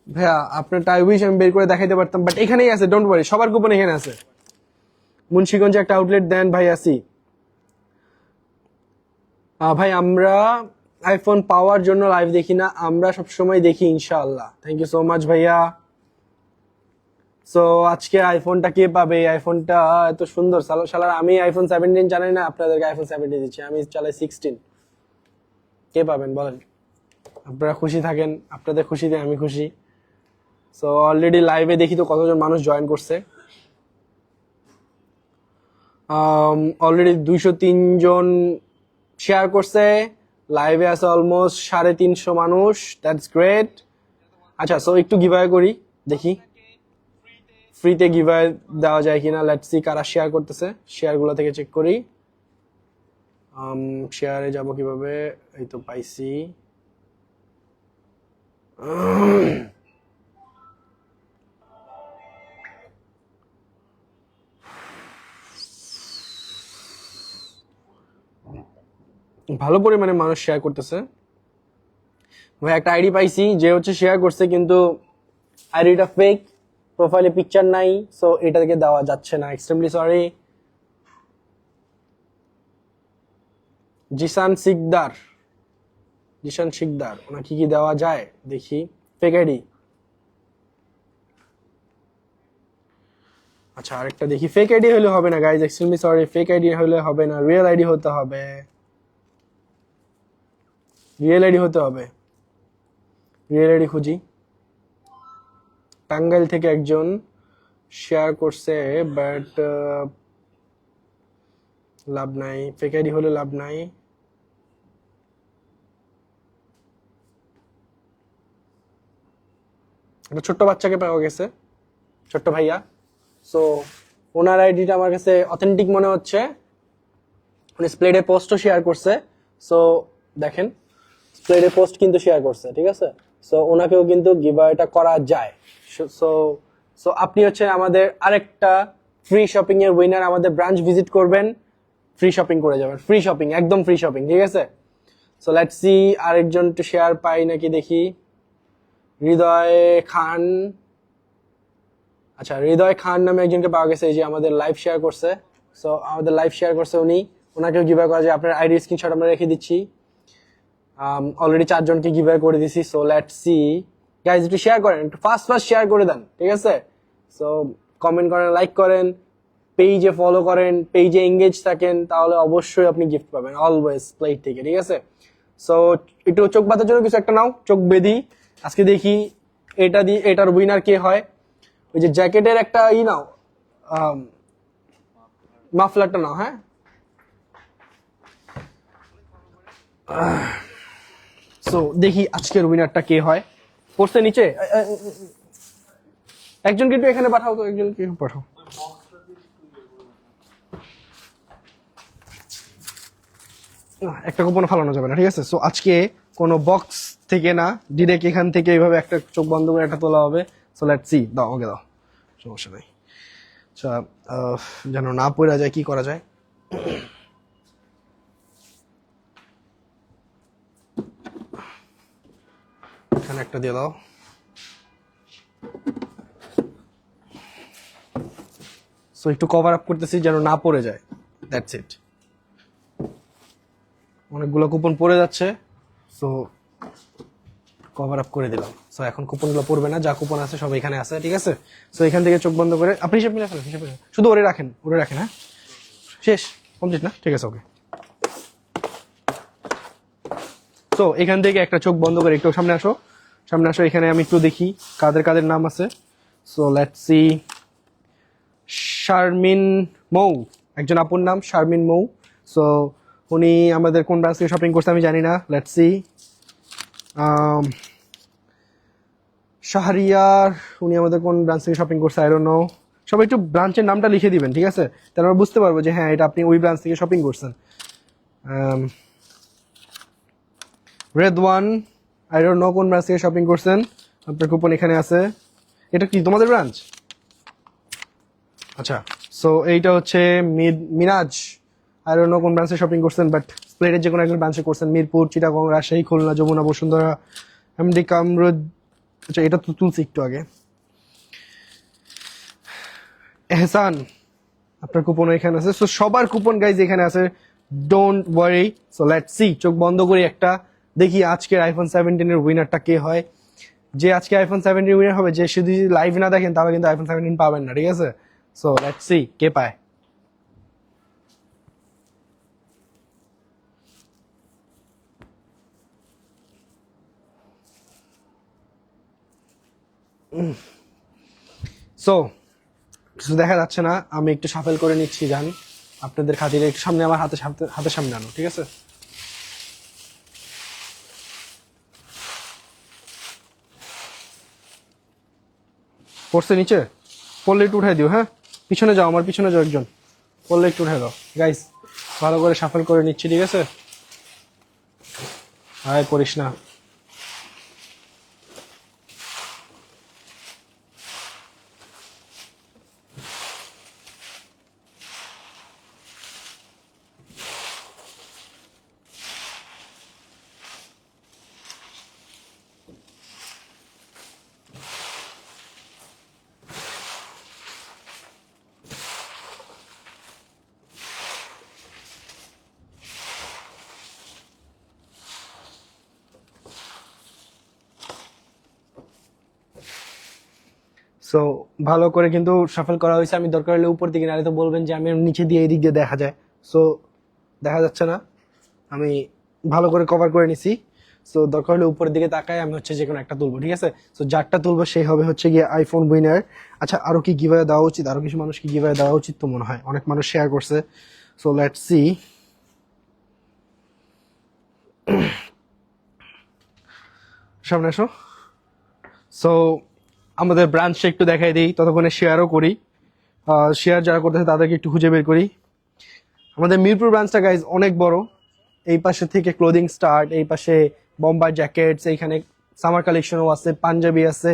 S1: ভাইয়া, আপনার টাই উইশ আমি বের করে দেখাইতে পারতাম, বাট এখানেই আছে, ডোন্ট ওয়ারি, সবার কুপন এখানে আছে। মুন্সিগঞ্জে একটা আউটলেট দেন ভাই, আসি। ভাই আমরা আইফোন পাওয়ার জন্য লাইভ দেখি না, আমরা সবসময় দেখি ইনশাআল্লাহ, থ্যাংক ইউ সো মাচ ভাইয়া। সো আজকে আইফোনটা কে পাবে? আইফোনটা এত সুন্দর শালার, আমি আইফোন 17 জানি না, আপনাদেরকে আইফোন 17 দিচ্ছি, আমি চালাই 16। কে পাবেন বলেন? আপনারা খুশি থাকেন, আপনাদের খুশিতে আমি খুশি। সো অলরেডি লাইভে দেখি তো কতজন মানুষ জয়েন করছে। অলরেডি 203 জন শেয়ার করছে, লাইভে আছে অলমোস্ট 350 মানুষ, দ্যাটস গ্রেট। আচ্ছা সো একটু গিভঅ্যাওয়ে করি, দেখি ফ্রিতে গিভঅ্যাওয়ে দেওয়া যায় কিনা। লেটস সি কারা শেয়ার করতেছে, শেয়ারগুলো থেকে চেক করি। শেয়ারে যাব কিভাবে? এই তো পাইছি। ভালো পরিমাণে মানুষ শেয়ার করতেছে ভাই। একটা আইডি পাইছি যে হচ্ছে শেয়ার করছে, কিন্তু আইডিটা ফেক, প্রোফাইলে পিকচার নাই, সো এটা থেকে দেওয়া যাচ্ছে না, এক্সট্রিমলি সরি। জিসান শিকদার, ওনা কি দেওয়া যায় দেখি। ফেক আইডি, আচ্ছা আরেকটা দেখি। ফেক আইডি হলে হবে না guys, extremely sorry, fake ID হলে হবে না, রিয়েল আইডি হতে হবে, রিয়েল আইডি খুঁজি। টাঙ্গাইল থেকে একজন শেয়ার করছে, বাট লাভ নাই, ফেক আইডি হলে লাভ নাই। একটা ছোট্ট বাচ্চাকে পাওয়া গেছে, ছোট্ট ভাইয়া। সো ওনার আইডিটা আমার কাছে অথেন্টিক মনে হচ্ছে। উনি স্প্লেডে পোস্টও শেয়ার করছে। সো দেখেন, স্প্লেডে পোস্ট কিন্তু শেয়ার করছে, ঠিক আছে। সো ওনাকেও কিন্তু গিভঅ্যাওয়েটা করা যায়। সো সো আপনি হচ্ছে আমাদের আরেকটা ফ্রি শপিং এর উইনার। আমাদের ব্রাঞ্চ ভিজিট করবেন, ফ্রি শপিং করে যাবেন। ফ্রি শপিং, একদম ফ্রি শপিং, ঠিক আছে। সো লেটস সি আরেকজন একটু শেয়ার পাই নাকি দেখি। হৃদয় খান, আচ্ছা হৃদয় খান নামে একজনকে পাওয়া গেছে, এই যে আমাদের লাইভ শেয়ার করছে। সো আমাদের লাইভ শেয়ার করছে উনি, ওনাকেও গিভঅ্যাওয়ে করা যায়। আপনার আইডি স্ক্রিনশট আমরা রেখে দিচ্ছি। অলরেডি 4 জনকে গিভঅ্যাওয়ে করে দিছি। সো লেটস সি গাইজ, একটু শেয়ার করেন, একটু ফাস্ট শেয়ার করে দেন, ঠিক আছে। সো কমেন্ট করেন, লাইক করেন, পেজে ফলো করেন, পেজে এঙ্গেজ থাকেন, তাহলে অবশ্যই আপনি গিফট পাবেন অলওয়েজ প্লেট থেকে, ঠিক আছে। সো একটু চোখ বাঁধার জন্য কিছু একটা নাও, চোখ বেঁধি। আজকে দেখি এটা দিয়ে এটার উইনার কে হয়। ওই যে জ্যাকেটের একটা নাও, মাফলারটা নাও, হ্যাঁ। সো দেখি আজকের উইনারটা কে হয়। পড়ছে নিচে, একজনকে একটু এখানে পাঠাও তো, একজনকে পাঠাও। একটা কুপন ফালানো যাবে না, ঠিক আছে। সো আজকে কোনো বক্স থেকে না, ডিরেক্ট এখান থেকে এইভাবে একটা চোখ বন্ধ করে একটা তোলা হবে। সো লেটস সি, দাও ওকে দাও, সমস্যা নাই। আচ্ছা, যেন না পড়া যায়, কি করা যায়। এখানে একটা দিয়ে দাও। সো একটু কভার আপ করতেছি যেন না পড়ে যায়, দ্যাটস ইট। অনেকগুলো কুপন পড়ে যাচ্ছে, সো কভার আপ করে দিলাম। সো এখন কুপনগুলো পড়বে না, যা কুপন আছে সব এখানে আছে, ঠিক আছে। সো এখান থেকে চোখ বন্ধ করে আপনি হিসাব মিলে ফেলেন, হিসাব মিলে শুধু ওরে রাখেন, ওরে রাখেন, হ্যাঁ। শেষ, কমপ্লিট না, ঠিক আছে, ওকে। সো এখান থেকে একটা চোখ বন্ধ করে একটু সামনে আসো, সামনে আসো। এখানে আমি একটু দেখি কাদের কাদের নাম আছে। সো লেটস সি, শারমিন মৌ, একজন আপুর নাম শারমিন মৌ। সো উনি আমাদের কোন ব্রাঞ্চ থেকে শপিং করছে আমি জানি না, লেটস সি। শাহরিয়ার, উনি আমাদের কোন ব্রাঞ্চ থেকে শপিং করছে আই ডোন্ট নো। সবাই একটু ব্রাঞ্চের নামটা লিখে দিবেন, ঠিক আছে, তাহলে আমরা বুঝতে পারবো যে হ্যাঁ এটা আপনি ওই ব্রাঞ্চ থেকে শপিং করছেন। রেদওয়ান, আই ডোন্ট নো কোন ব্রাঞ্চ থেকে শপিং করছেন, আপনার কুপন এখানে আছে। এটা কি তোমাদের ব্রাঞ্চ? আচ্ছা, সো এইটা হচ্ছে মিনাজ, আই ডোন্ট নো কোন ব্রাঞ্চে শপিং করছেন, বাট প্লেটের যে কোনো একজন ব্রাঞ্চে করছেন। মিরপুর, চিটাগং, রাজশাহী, খুলনা, যমুনা, বসুন্ধরা, এমডি কামরুদ। আচ্ছা, এটা তো তুলছি একটু আগে। এহসান, আপনার কুপন এখানে আছে। সো সবার কুপন গাইজ এখানে আছে, don't worry. So let's C, চোখ বন্ধ করে একটা দেখি আজকের আইফোন 17 এর উইনারটা কে হয়। যে আজকে আইফোন 17 উইনার হবে, যে শুধু লাইভ না দেখেন তাহলে কিন্তু আইফোন 17 পাবেন না, ঠিক আছে। সো লেটস সি কে পায়। সো কিছু দেখা যাচ্ছে না, আমি একটু সাফেল করে নিচ্ছি, যান আপনাদের খাতিরে একটু সামনে, আমার হাতের সামনে আনো, ঠিক আছে। পড়ছে নিচে, পড়লে একটু উঠাই দিও, হ্যাঁ। পিছনে যাও, আমার পিছনে যাও একজন, পড়লে একটু উঠাই দাও গাইস। ভালো করে সাফেল করে নিচ্ছি, ঠিক আছে। হাই করিস না। সো ভালো করে কিন্তু শাফল করা হয়েছে। আমি দরকার হলে উপর দিকে, নাহলে তো বলবেন যে আমি নিচে দিয়ে এই দিক দিয়ে দেখা যায়। সো দেখা যাচ্ছে না, আমি ভালো করে কভার করে নিছি। সো দরকার হলে উপরের দিকে তাকায় আমি হচ্ছে যে কোনো একটা তুলবো, ঠিক আছে? সো যারটা তুলবো সেই হবে হচ্ছে গিয়ে আইফোন উইনার। আচ্ছা, আরো কি গিভওয়ে দেওয়া উচিত? আরো কিছু মানুষ কি গিভওয়ে দেওয়া উচিত তো মনে হয়, অনেক মানুষ শেয়ার করছে। So let's C. সামনে আসো। সো আমাদের ব্রাঞ্চটা একটু দেখাই দিই, ততক্ষণে শেয়ারও করি। শেয়ার যারা করতেছে তাদেরকে একটু খুঁজে বের করি। আমাদের মিরপুর ব্রাঞ্চটা গাইজ অনেক বড়। এই পাশে থেকে ক্লোদিং স্টার্ট, এই পাশে বোম্বার জ্যাকেটস, এইখানে সামার কালেকশনও আছে, পাঞ্জাবি আছে,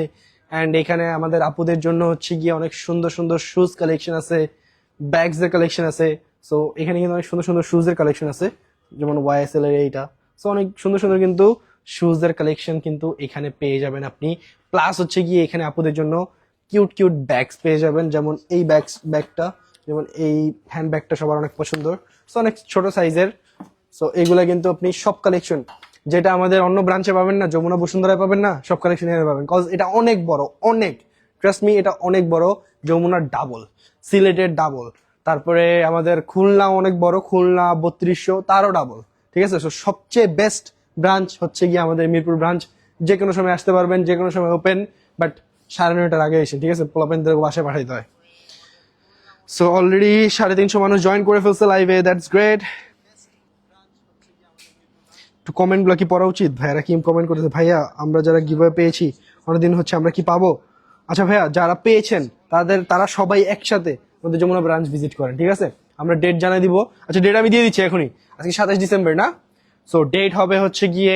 S1: অ্যান্ড এখানে আমাদের আপুদের জন্য হচ্ছে গিয়ে অনেক সুন্দর সুন্দর শুজ কালেকশন আছে, ব্যাগস এর কালেকশন আছে। সো এখানে কিন্তু অনেক সুন্দর সুন্দর শুজ এর কালেকশন আছে, যেমন ওয়াইএসএল এর এইটা। সো অনেক সুন্দর সুন্দর কিন্তু শুজ এর কালেকশন কিন্তু এখানে পেয়ে যাবেন আপনি। প্লাস হচ্ছে গিয়ে এখানে আপুদের জন্য কিউট কিউট ব্যাগস পেয়ে যাবেন, যেমন এই ব্যাগটা, যেমন এই হ্যান্ড ব্যাগটা সবার অনেক পছন্দ। সো অনেক ছোট সাইজের। সো এগুলা কিন্তু আপনি সব কালেকশন যেটা আমাদের অন্য ব্রাঞ্চে পাবেন না, যমুনা বসুন্ধরায় পাবেন না, সব কালেকশন এখানে পাবেন। কজ এটা অনেক বড়, অনেক, ট্রাস্ট মি, এটা অনেক বড়। যমুনার ডাবল, সিলেটের ডাবল, তারপরে আমাদের খুলনা অনেক বড়, খুলনা 3200 তারও ডাবল, ঠিক আছে? সো সবচেয়ে বেস্ট ব্রাঞ্চ হচ্ছে গিয়ে আমাদের মিরপুর ব্রাঞ্চ। যে কোনো সময় আসতে পারবেন, যে কোনো সময় ওপেন, বাট 9:30টার আগে এসে, ঠিক আছে? পোলাপেনদের বাসায় পাঠাইতে হয়। সো অলরেডি 350 মানুষ জয়েন করে ফেলছে লাইভে, দ্যাটস গ্রেট। একটু কমেন্ট গুলো কি পড়া উচিত? ভাইয়ারা কি কমেন্ট করতেছে, ভাইয়া আমরা যারা গিভওয়ে পেয়েছি অনেকদিন হচ্ছে আমরা কি পাবো? আচ্ছা ভাইয়া, যারা পেয়েছেন তারা সবাই একসাথে আমাদের যমুনা ব্রাঞ্চ ভিজিট করেন, ঠিক আছে? আমরা ডেট জানাই দিব। আচ্ছা, ডেট আমি দিয়ে দিচ্ছি এখনই। আজকে 27 ডিসেম্বর না? সো ডেট হবে হচ্ছে গিয়ে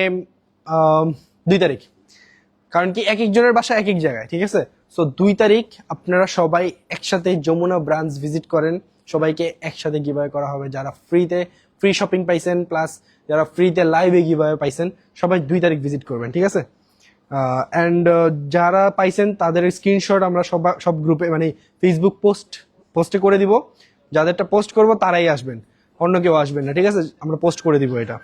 S1: 2 তারিখ। কারণ কি এক একজনের বাসা এক এক জায়গায়, ঠিক আছে? সো 2 তারিখ আপনারা সবাই একসাথে যমুনা ব্রাঞ্চ ভিজিট করেন। সবাইকে একসাথে গিভওয়ে করা হবে। যারা ফ্রি শপিং পাইছেন, প্লাস যারা ফ্রিতে লাইভে গিভওয়ে পাইছেন, সবাই 2 তারিখ ভিজিট করবেন, ঠিক আছে? অ্যান্ড যারা পাইছেন তাদের স্ক্রিনশট আমরা সব গ্রুপে, মানে ফেসবুক পোস্টে করে দিব। যাদেরটা পোস্ট করব তারাই আসবেন, অন্য কেউ আসবেন না, ঠিক আছে? আমরা পোস্ট করে দিব এটা।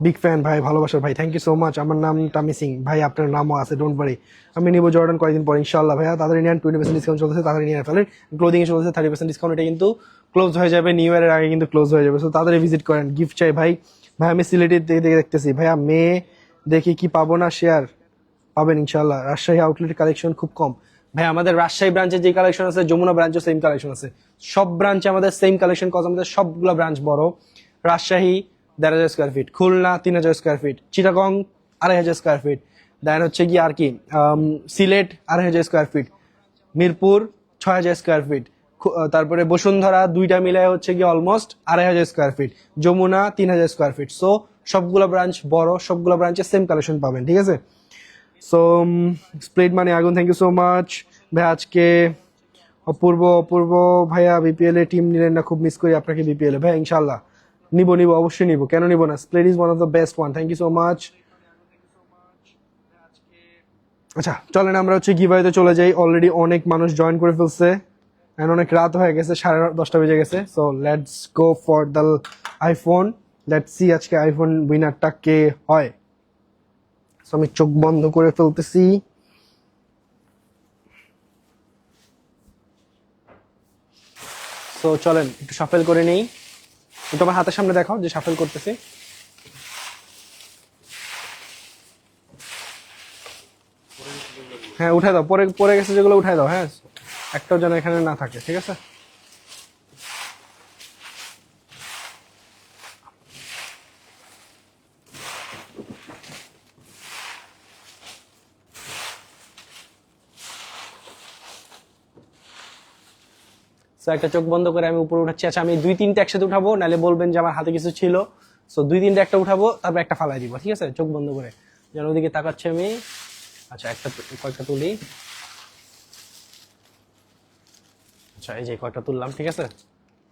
S1: বিগ ফ্যান ভাই, ভালোবাসার ভাই, থ্যাংক ইউ সো মাচ। আমার নামটা মিসিং ভাই, আপনার নামও আছে, ডোন্ট ওয়ারি। আমি নিবো জর্ডান কয়েকদিন পর ইনশাআল্লাহ ভাইয়া। তাড়াতাড়ি নেন, 20% ডিসকাউন্ট চলতেছে, তাড়াতাড়ি নিয়ে ফেলেন। ক্লোদিং এ চলতেছে 30% ডিসকাউন্ট, এটা কিন্তু ক্লোজ হয়ে যাবে, নিউ ইয়ারের আগে কিন্তু ক্লোজ হয়ে যাবে। সো তাড়াতাড়ি ভিজিট করেন। গিফট চাই ভাই। ভাই আমি সিলেটের দিকে দেখতেছি ভাইয়া, মেয়ে দেখি কি পাবো না, শেয়ার পাবেন ইনশাআল্লাহ। রাজশাহী আউটলেট কালেকশন খুব কম ভাই। আমাদের রাজশাহী ব্রাঞ্চে যে কালেকশন আছে, যমুনা ব্রাঞ্চে সেম কালেকশন আছে। সব ব্রাঞ্চে আমাদের সেম কালেকশন, কজ আমাদের সবগুলো ব্রাঞ্চ বড়। Rajshahi 1,500 square feet, Khulna 3,000 square feet, Chittagong 2,500 square feet, then হচ্ছে কি আর কি Sylhet 2,500 square feet, Mirpur 6,000 square feet, তারপরে বসুন্ধরা দুইটা মিলায় হচ্ছে কি almost 2,500 square feet, Jamuna 3,000 square feet. So সবগুলো ব্রাঞ্চ বড়, সবগুলো ব্রাঞ্চে সেম কালেকশন পাবেন, ঠিক আছে? সো স্প্লেড মানে আগুন, থ্যাংক ইউ সো মাচ ভাই। আজকে অপূর্ব ভাইয়া বিপিএল এ টিম নিলেন না, খুব মিস করি আপনাকে বিপিএল এ। ভাই ইনশাল্লাহ নিবো, অবশ্যই নিবো, কেন নিবো না? Splade is one of the best one, thank you so much. আচ্ছা চলেন আমরা হচ্ছে গিভওয়েতে চলে যাই। অলরেডি অনেক মানুষ জয়েন করে ফেলছে, এন্ড অনেক রাত হয়ে গেছে, 10:30 বেজে গেছে। So let's go for the iPhone. Let's see আজকে আইফোন উইনারটা কে হয়। সো আমি চোখ বন্ধ করে ফেলতেছি। তো চলেন একটু শাফেল করে নেই। একটু আমার হাতের সামনে দেখাও যে শাফেল করতেছি। হ্যাঁ উঠাই দাও, পরে গেছে যেগুলো উঠাই দাও। হ্যাঁ, একটাও যেন এখানে না থাকে, ঠিক আছে? একটা চোখ বন্ধ করে আমি উপরে উঠাচ্ছি। আচ্ছা আমি 2-3টে একসাথে উঠাবো, নাহলে বলবেন যে আমার হাতে কিছু ছিল। সো 2-3টে একটা উঠাবো, তারপর একটা ফালাই দিব, ঠিক আছে? চোখ বন্ধ করে, যেন ওদিকে তাকাচ্ছি আমি। আচ্ছা কয়েকটা তুলি। আচ্ছা এই যে কয়েকটা তুললাম, ঠিক আছে?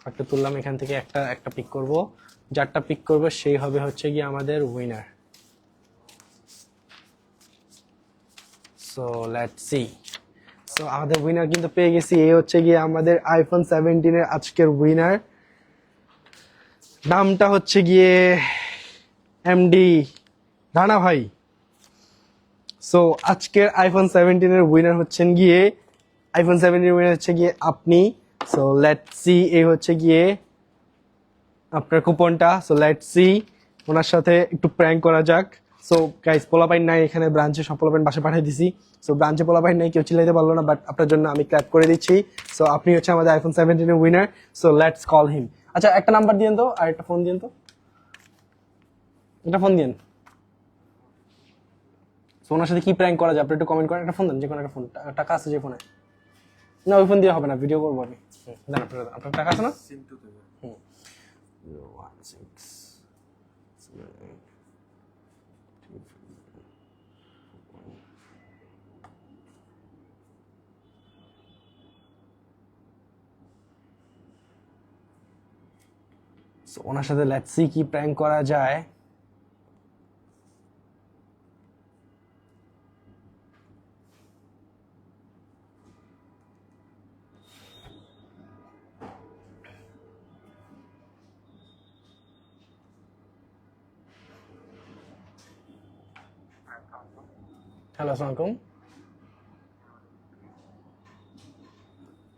S1: কয়েকটা তুললাম, এখান থেকে একটা পিক করব। যারটা পিক করবে সেই হবে হচ্ছে গিয়ে আমাদের winner. So let's C. So আমাদের উইনার কিন্তু পেয়ে গেছি। এই হচ্ছে গিয়ে আমাদের আইফোন 17 এর আজকের উইনার। নামটা হচ্ছে গিয়ে এমডি রানা ভাই। সো আজকের আইফোন 17 এর উইনার হচ্ছেন গিয়ে আপনি। সো লেটস সি, এই হচ্ছে গিয়ে আপনার কুপনটা। সো লেটস সি, ওনার সাথে একটু প্র্যাঙ্ক করা যাক। সো গাইস, পোলাপাইন নাই এখানে, ব্রাঞ্চে সব পোলাপাইন বাসা পাঠিয়ে দিছি। সো ব্রাঞ্চে পোলাপাইন নাই, কেউ চিল্লাইতে পারলো না, বাট আপনার জন্য আমি ক্ল্যাপ করে দিচ্ছি। সো আপনি হচ্ছে আমাদের আইফোন 17 এর winner. So let's call him. আচ্ছা, একটা নাম্বার দিন তো, আর একটা ফোন দিন তো, একটা ফোন দিন। সো ওনার সাথে কি প্র্যাঙ্ক করা যায় আপনি একটু কমেন্ট করেন। একটা ফোন দেন, যে কোনো একটা ফোন, টাকা আছে যে ফোনে। না, ওই ফোন দিয়ে হবে না, ভিডিও করবো আমি। দেন আপনার টাকা আছে না? হুম। 016 ওনার সাথে লেটস সি কি প্র্যাঙ্ক করা যায়। হ্যালো, আসসালামু আলাইকুম।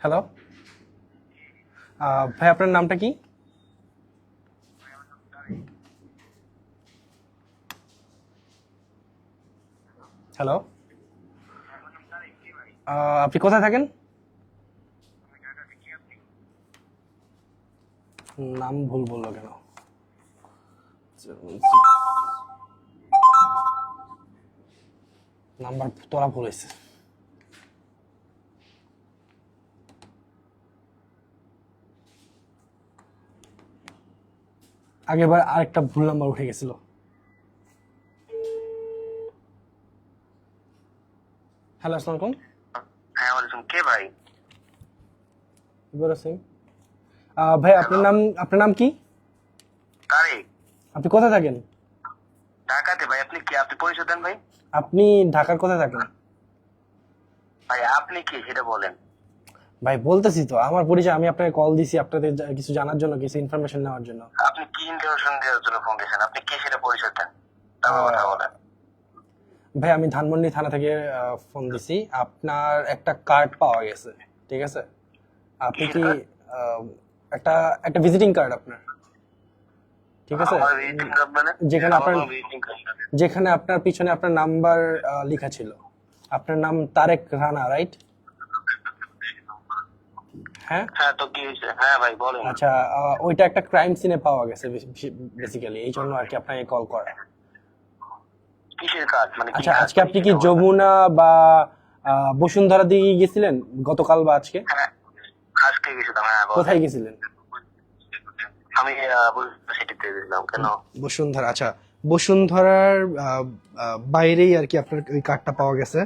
S1: হ্যালো, ভাই আপনার নামটা কি? হ্যালো, আপনি কোথায় থাকেন? নাম ভুল বললো কেন? নাম্বার তোরা ভুল হয়েছে। আগেরবার আরেকটা ভুল নাম্বার উঠে গেছিল। হ্যালো, আসসালামু আলাইকুম।
S2: হ্যাঁ ওয়ালাইকুম। কে ভাই?
S1: ইবর হোসেন। ভাই আপনার নাম কি?
S2: তারিক।
S1: আপনি কোথায় থাকেন?
S2: ঢাকাতে ভাই। আপনি কি? আপনি পরিচয় দেন ভাই।
S1: আপনি ঢাকার কোথায় থাকেন?
S2: ভাই আপনি কি সেটা বলেন।
S1: ভাই বলতেছি তো আমার পরিচয়, আমি আপনাকে কল দিছি আপনাদের কিছু জানার জন্য, কিছু ইনফরমেশন নেওয়ার জন্য।
S2: আপনি কি ইনফরমেশন দেওয়ার জন্য ফোন দিয়েছেন? আপনি কে সেটা পরিচয় দেন, তারপর কথা বলেন।
S1: ভাই আমি ধানমন্ডি থানা থেকে ফোন দিছি। আপনার একটা কার্ড পাওয়া গেছে, ঠিক আছে? আপনি কি আহ, একটা একটা ভিজিটিং কার্ড আপনার, ঠিক আছে?
S2: আমার ভিজিটিং কার্ড মানে?
S1: যেখানে
S2: আমার
S1: আপনার
S2: কোনো ভিজিটিং কার্ড নেই।
S1: যেখানে আপনার পিছনে আপনার নাম্বার লেখা ছিল। আপনার নাম তারেক রানা, রাইট? হ্যাঁ।
S2: হ্যাঁ তো কি হয়েছে? হ্যাঁ ভাই বলেন।
S1: আচ্ছা, ওইটা একটা ক্রাইম সিনে পাওয়া গেছে বেসিক্যালি, এই জন্য আর কি আপনাকে কল করা।
S2: কিসের কার্ড মানে?
S1: আচ্ছা, আজকে আপনি কি যমুনা বা বসুন্ধরা দিকে গেছিলেন গতকাল বা আজকে?
S2: হ্যাঁ আজকে গেছিলাম। হ্যাঁ বলেন।
S1: কোথায় গেছিলেন?
S2: আমি সিটিতে গেছিলাম। কেন?
S1: বসুন্ধরা। আচ্ছা, বসুন্ধরার বাইরেই আর কি আপনার ওই কার্ডটা পাওয়া গেছে।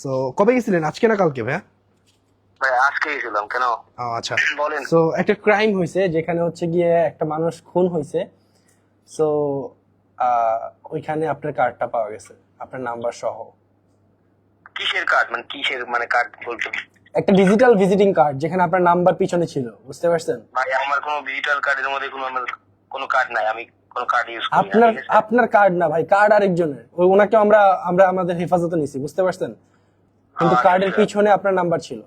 S1: সো কবে গেছিলেন, আজকে না কালকে ভাইয়া?
S2: ভাই আজকে গেছিলাম। কেন
S1: আচ্ছা,
S2: বলেন।
S1: সো একটা ক্রাইম হয়েছে, যেখানে হচ্ছে গিয়ে একটা মানুষ খুন হয়েছে। সো ওইখানে আপনার কার্ডটা পাওয়া গেছে, আপনার নাম্বার সহ।
S2: কিসের কার্ড মানে? কিসের মানে কার্ড বলছেন?
S1: একটা ডিজিটাল ভিজিটিং কার্ড, যেখানে আপনার নাম্বার পিছনে ছিল, বুঝতে পারছেন?
S2: ভাই আমার কোনো ডিজিটাল কার্ডের মধ্যে কোনো কার্ড নাই। আমি কোনো কার্ড ইউজ করি না।
S1: আপনার
S2: ঠিক আছে?
S1: আপনার কার্ড না ভাই, কার্ড আরেকজনের। ওনাকে আমরা আমরা আমাদের হেফাজতে নিছি, বুঝতে পারছেন? কিন্তু কার্ডের
S2: আচ্ছা।
S1: পিছনে আপনার নাম্বার ছিল।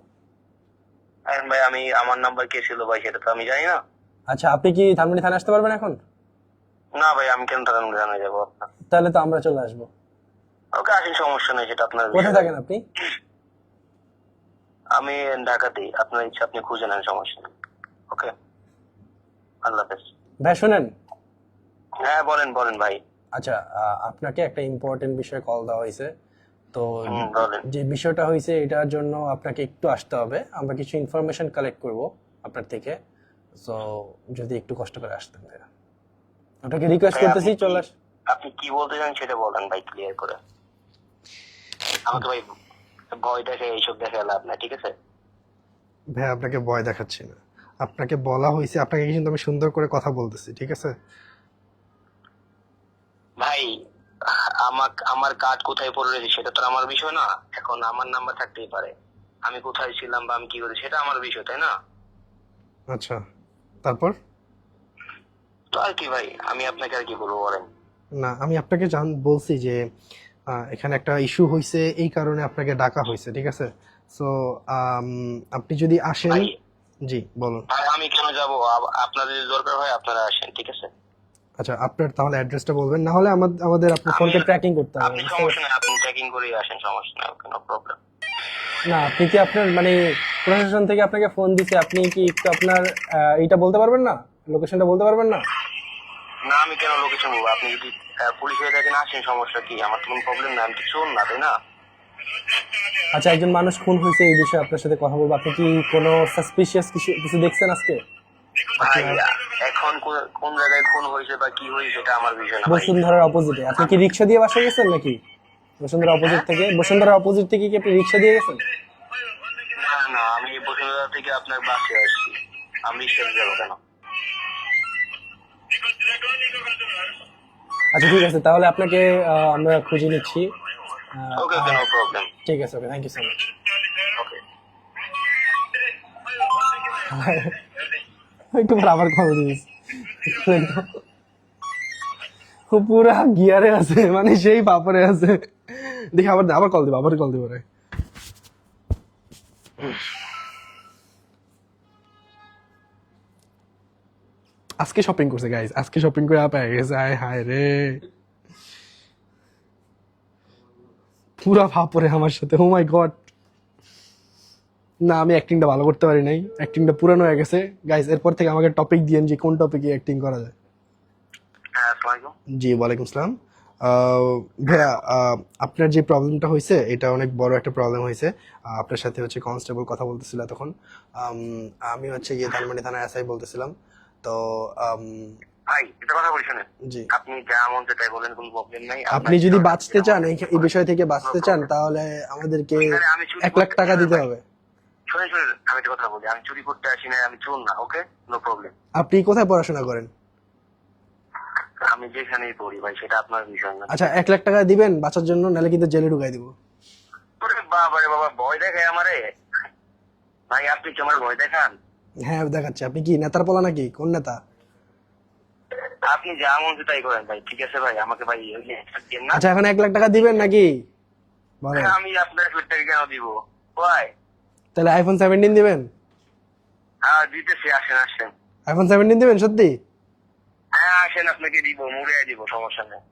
S2: এখন ভাই আমি আমার নাম্বার কে ছিল ভাই সেটা তো আমি জানি না।
S1: আচ্ছা, আপনি কি ধানমন্ডি থানায় আসতে পারবেন এখন?
S2: না ভাই আমি কেন টাকা জানা যাবো আপনার?
S1: তাহলে তো আমরা চলে আসবো।
S2: ওকে আসেন, সমস্যা নেই, সেটা আপনার
S1: কোথায়
S2: বিষয়।
S1: থাকেন আপনি?
S2: আমি ঢাকাতেই। আপনার ইচ্ছা আপনি খুঁজে নেন, সমস্যা নেই। ওকে, আল্লাহ হাফেজ।
S1: ভাই শোনেন।
S2: হ্যাঁ বলেন বলেন ভাই।
S1: আচ্ছা, আপনাকে একটা ইম্পর্টেন্ট বিষয়ে কল দেওয়া হয়েছে। তো
S2: বলেন।
S1: যে বিষয়টা হয়েছে এটার জন্য আপনাকে একটু আসতে হবে, আমরা কিছু ইনফরমেশন কালেক্ট করব আপনার থেকে। সো যদি একটু কষ্ট করে আসতেন ভাইয়া, আপনাকে রিকোয়েস্ট
S2: ভাই,
S1: করতেছি,
S2: আপনি
S1: চলে
S2: কি- আপনি কি বলতে চান সেটা বলেন ভাই, ক্লিয়ার করে। আমাকে ভাই ভয় দেখে এইসব দেখে লাভ নাই, ঠিক আছে?
S1: ভাই আপনাকে ভয় দেখাচ্ছি না, আপনাকে বলা হয়েছে, আপনাকে কিন্তু আমি সুন্দর করে কথা বলতেছি, ঠিক আছে?
S2: ভাই আমার কার্ড কোথায় পড়ে রয়েছে সেটা তো আমার বিষয় না। এখন আমার নাম্বার থাকতেই পারে, আমি কোথায় ছিলাম বা আমি কি করি সেটা আমার বিষয়, তাই না?
S1: আচ্ছা, তারপর?
S2: তো আর কি ভাই, আমি আপনাকে আর কি বলবো বলেন।
S1: না, আমি আপনাকে বলছি যে এখানে একটা ইস্যু হয়েছে, এই কারণে আপনাকে ডাকা হয়েছে, ঠিক আছে? সো আপনি যদি আসেন।
S2: ভাই
S1: জি বলুন।
S2: আর আমি কেন যাব? আপনাদের যদি দরকার হয় আপনারা আসেন, ঠিক আছে?
S1: আচ্ছা আপনার তাহলে অ্যাড্রেসটা বলবেন, না হলে আমাদের আপনার ফোনকে ট্র্যাকিং করতে হবে,
S2: আপনি
S1: বুঝতে
S2: সমস্যা
S1: পারছেন?
S2: নেই, আপনি চেকিং করে আসেন, সমস্যা নেই, কোনো প্রবলেম।
S1: না আপনি কি আপনার মানে প্রশাসন থেকে আপনাকে ফোন দিছে, আপনি কি একটু আপনার এইটা বলতে পারবেন না, লোকেশনটা বলতে পারবেন না?
S2: না আমি কেন লোকেশন বলবো? আপনি যদি পুলিশ হয়ে থাকেন আসেন, সমস্যা কি? আমার তো কোনো প্রবলেম না, আমি তো চোর না, তাই না?
S1: আচ্ছা একজন মানুষ খুন হয়েছে, এই বিষয়ে আপনার সাথে কথা বলবো, আপনি কি কোনো সাসপিশিয়াস কিছু কিছু দেখছেন আজকে?
S2: ভাই এখন কোন জায়গায় খুন হয়েছে বা কি হয়েছে সেটা আমার বিষয় না ভাই।
S1: বসুন্ধরার অপোজিটে আপনি কি রিক্সা দিয়ে বাসায় গেছেন নাকি? বসুন্ধরার অপোজিট থেকে কি আপনি রিক্সা দিয়ে গেছেন?
S2: না না, আমি বসুন্ধরা থেকে আপনার বাসে আসছি, আমি রিক্সায় যাবো কেন?
S1: আচ্ছা ঠিক আছে, তাহলে আপনাকে আমরা খুঁজে নিচ্ছি।
S2: ওকে ওকে, নো প্রবলেম।
S1: ঠিক আছে, ওকে, থ্যাংক ইউ সো মাচ।
S2: ওকে।
S1: একটু পর আবার কল দিস, ও পুরা গিয়ারে আছে, মানে সেই বাপরে আছে। দেখি আবার আবার কল দিব রে। আজকে শপিং করছে গাইস, আজকে শপিং করে পেয়ে গেছে, আয় হায় রে, পুরা ভাপরে আমার সাথে, ও মাই গড। না আমি অ্যাক্টিংটা ভালো করতে পারি নাই, অ্যাক্টিংটা পুরানো হয়ে গেছে গাইস। এরপর থেকে আমাকে টপিক দিয়েন যে কোন টপিকে অ্যাক্টিং করা যায়।
S2: হ্যাঁ, আসসালামু আলাইকুম।
S1: জি ওয়ালাইকুম আসসালাম। ভাইয়া আপনার যে প্রবলেমটা হয়েছে এটা অনেক বড় একটা প্রবলেম হয়েছে। আপনার সাথে হচ্ছে কনস্টেবল কথা বলতেছিল তখন, আমি হচ্ছে গিয়ে ধানমন্ডি থানায় এসআই বলতেছিলাম। তো
S2: ভাই এটা কথা বলি শোনেন,
S1: জি
S2: আপনি যা মন চায় তাই বলেন, কোনো প্রবলেম নাই।
S1: আপনি যদি বাঁচতে চান, এই বিষয় থেকে বাঁচতে চান, তাহলে আমাদেরকে
S2: এখানে আমি চুরি
S1: 1 লাখ টাকা দিতে হবে।
S2: শোনেন শোনেন, আমি একটা কথা বলি, আমি চুরি করতে আসি না, আমি চোর না, ওকে, নো প্রবলেম।
S1: আপনি কোথায় পড়াশোনা করেন?
S2: আমি যেখানেই পড়ি ভাই, সেটা আপনার বিষয় না।
S1: আচ্ছা 1 লাখ টাকা দিবেন বাঁচার জন্য, নাহলে কিন্তু জেলে ঢুকাই দিব।
S2: ওরে বাবা রে বাবা, ভয় দেখায় আমারে? ভাই আপনি কি আমার ভয় দেখান?
S1: হ্যাঁ দেখাচ্ছে। আপনি কি নেতার পোলা নাকি? কোন নেতা?
S2: আপনি যা মন চায় তাই করেন ভাই, ঠিক আছে ভাই, আমাকে ভাই ওই যে দিন না।
S1: আচ্ছা এখন 1 লাখ টাকা দিবেন নাকি বলেন?
S2: আমি আপনার ফিরটাকে কেন দিব? ভাই
S1: তাহলে আইফোন 17 দিবেন?
S2: হ্যাঁ দিতেছি, আসেন আসেন।
S1: আইফোন 17 দিবেন সত্যি?
S2: হ্যাঁ আসেন, আপনাকে দিব, মুড়ে দিব, সমস্যা নেই।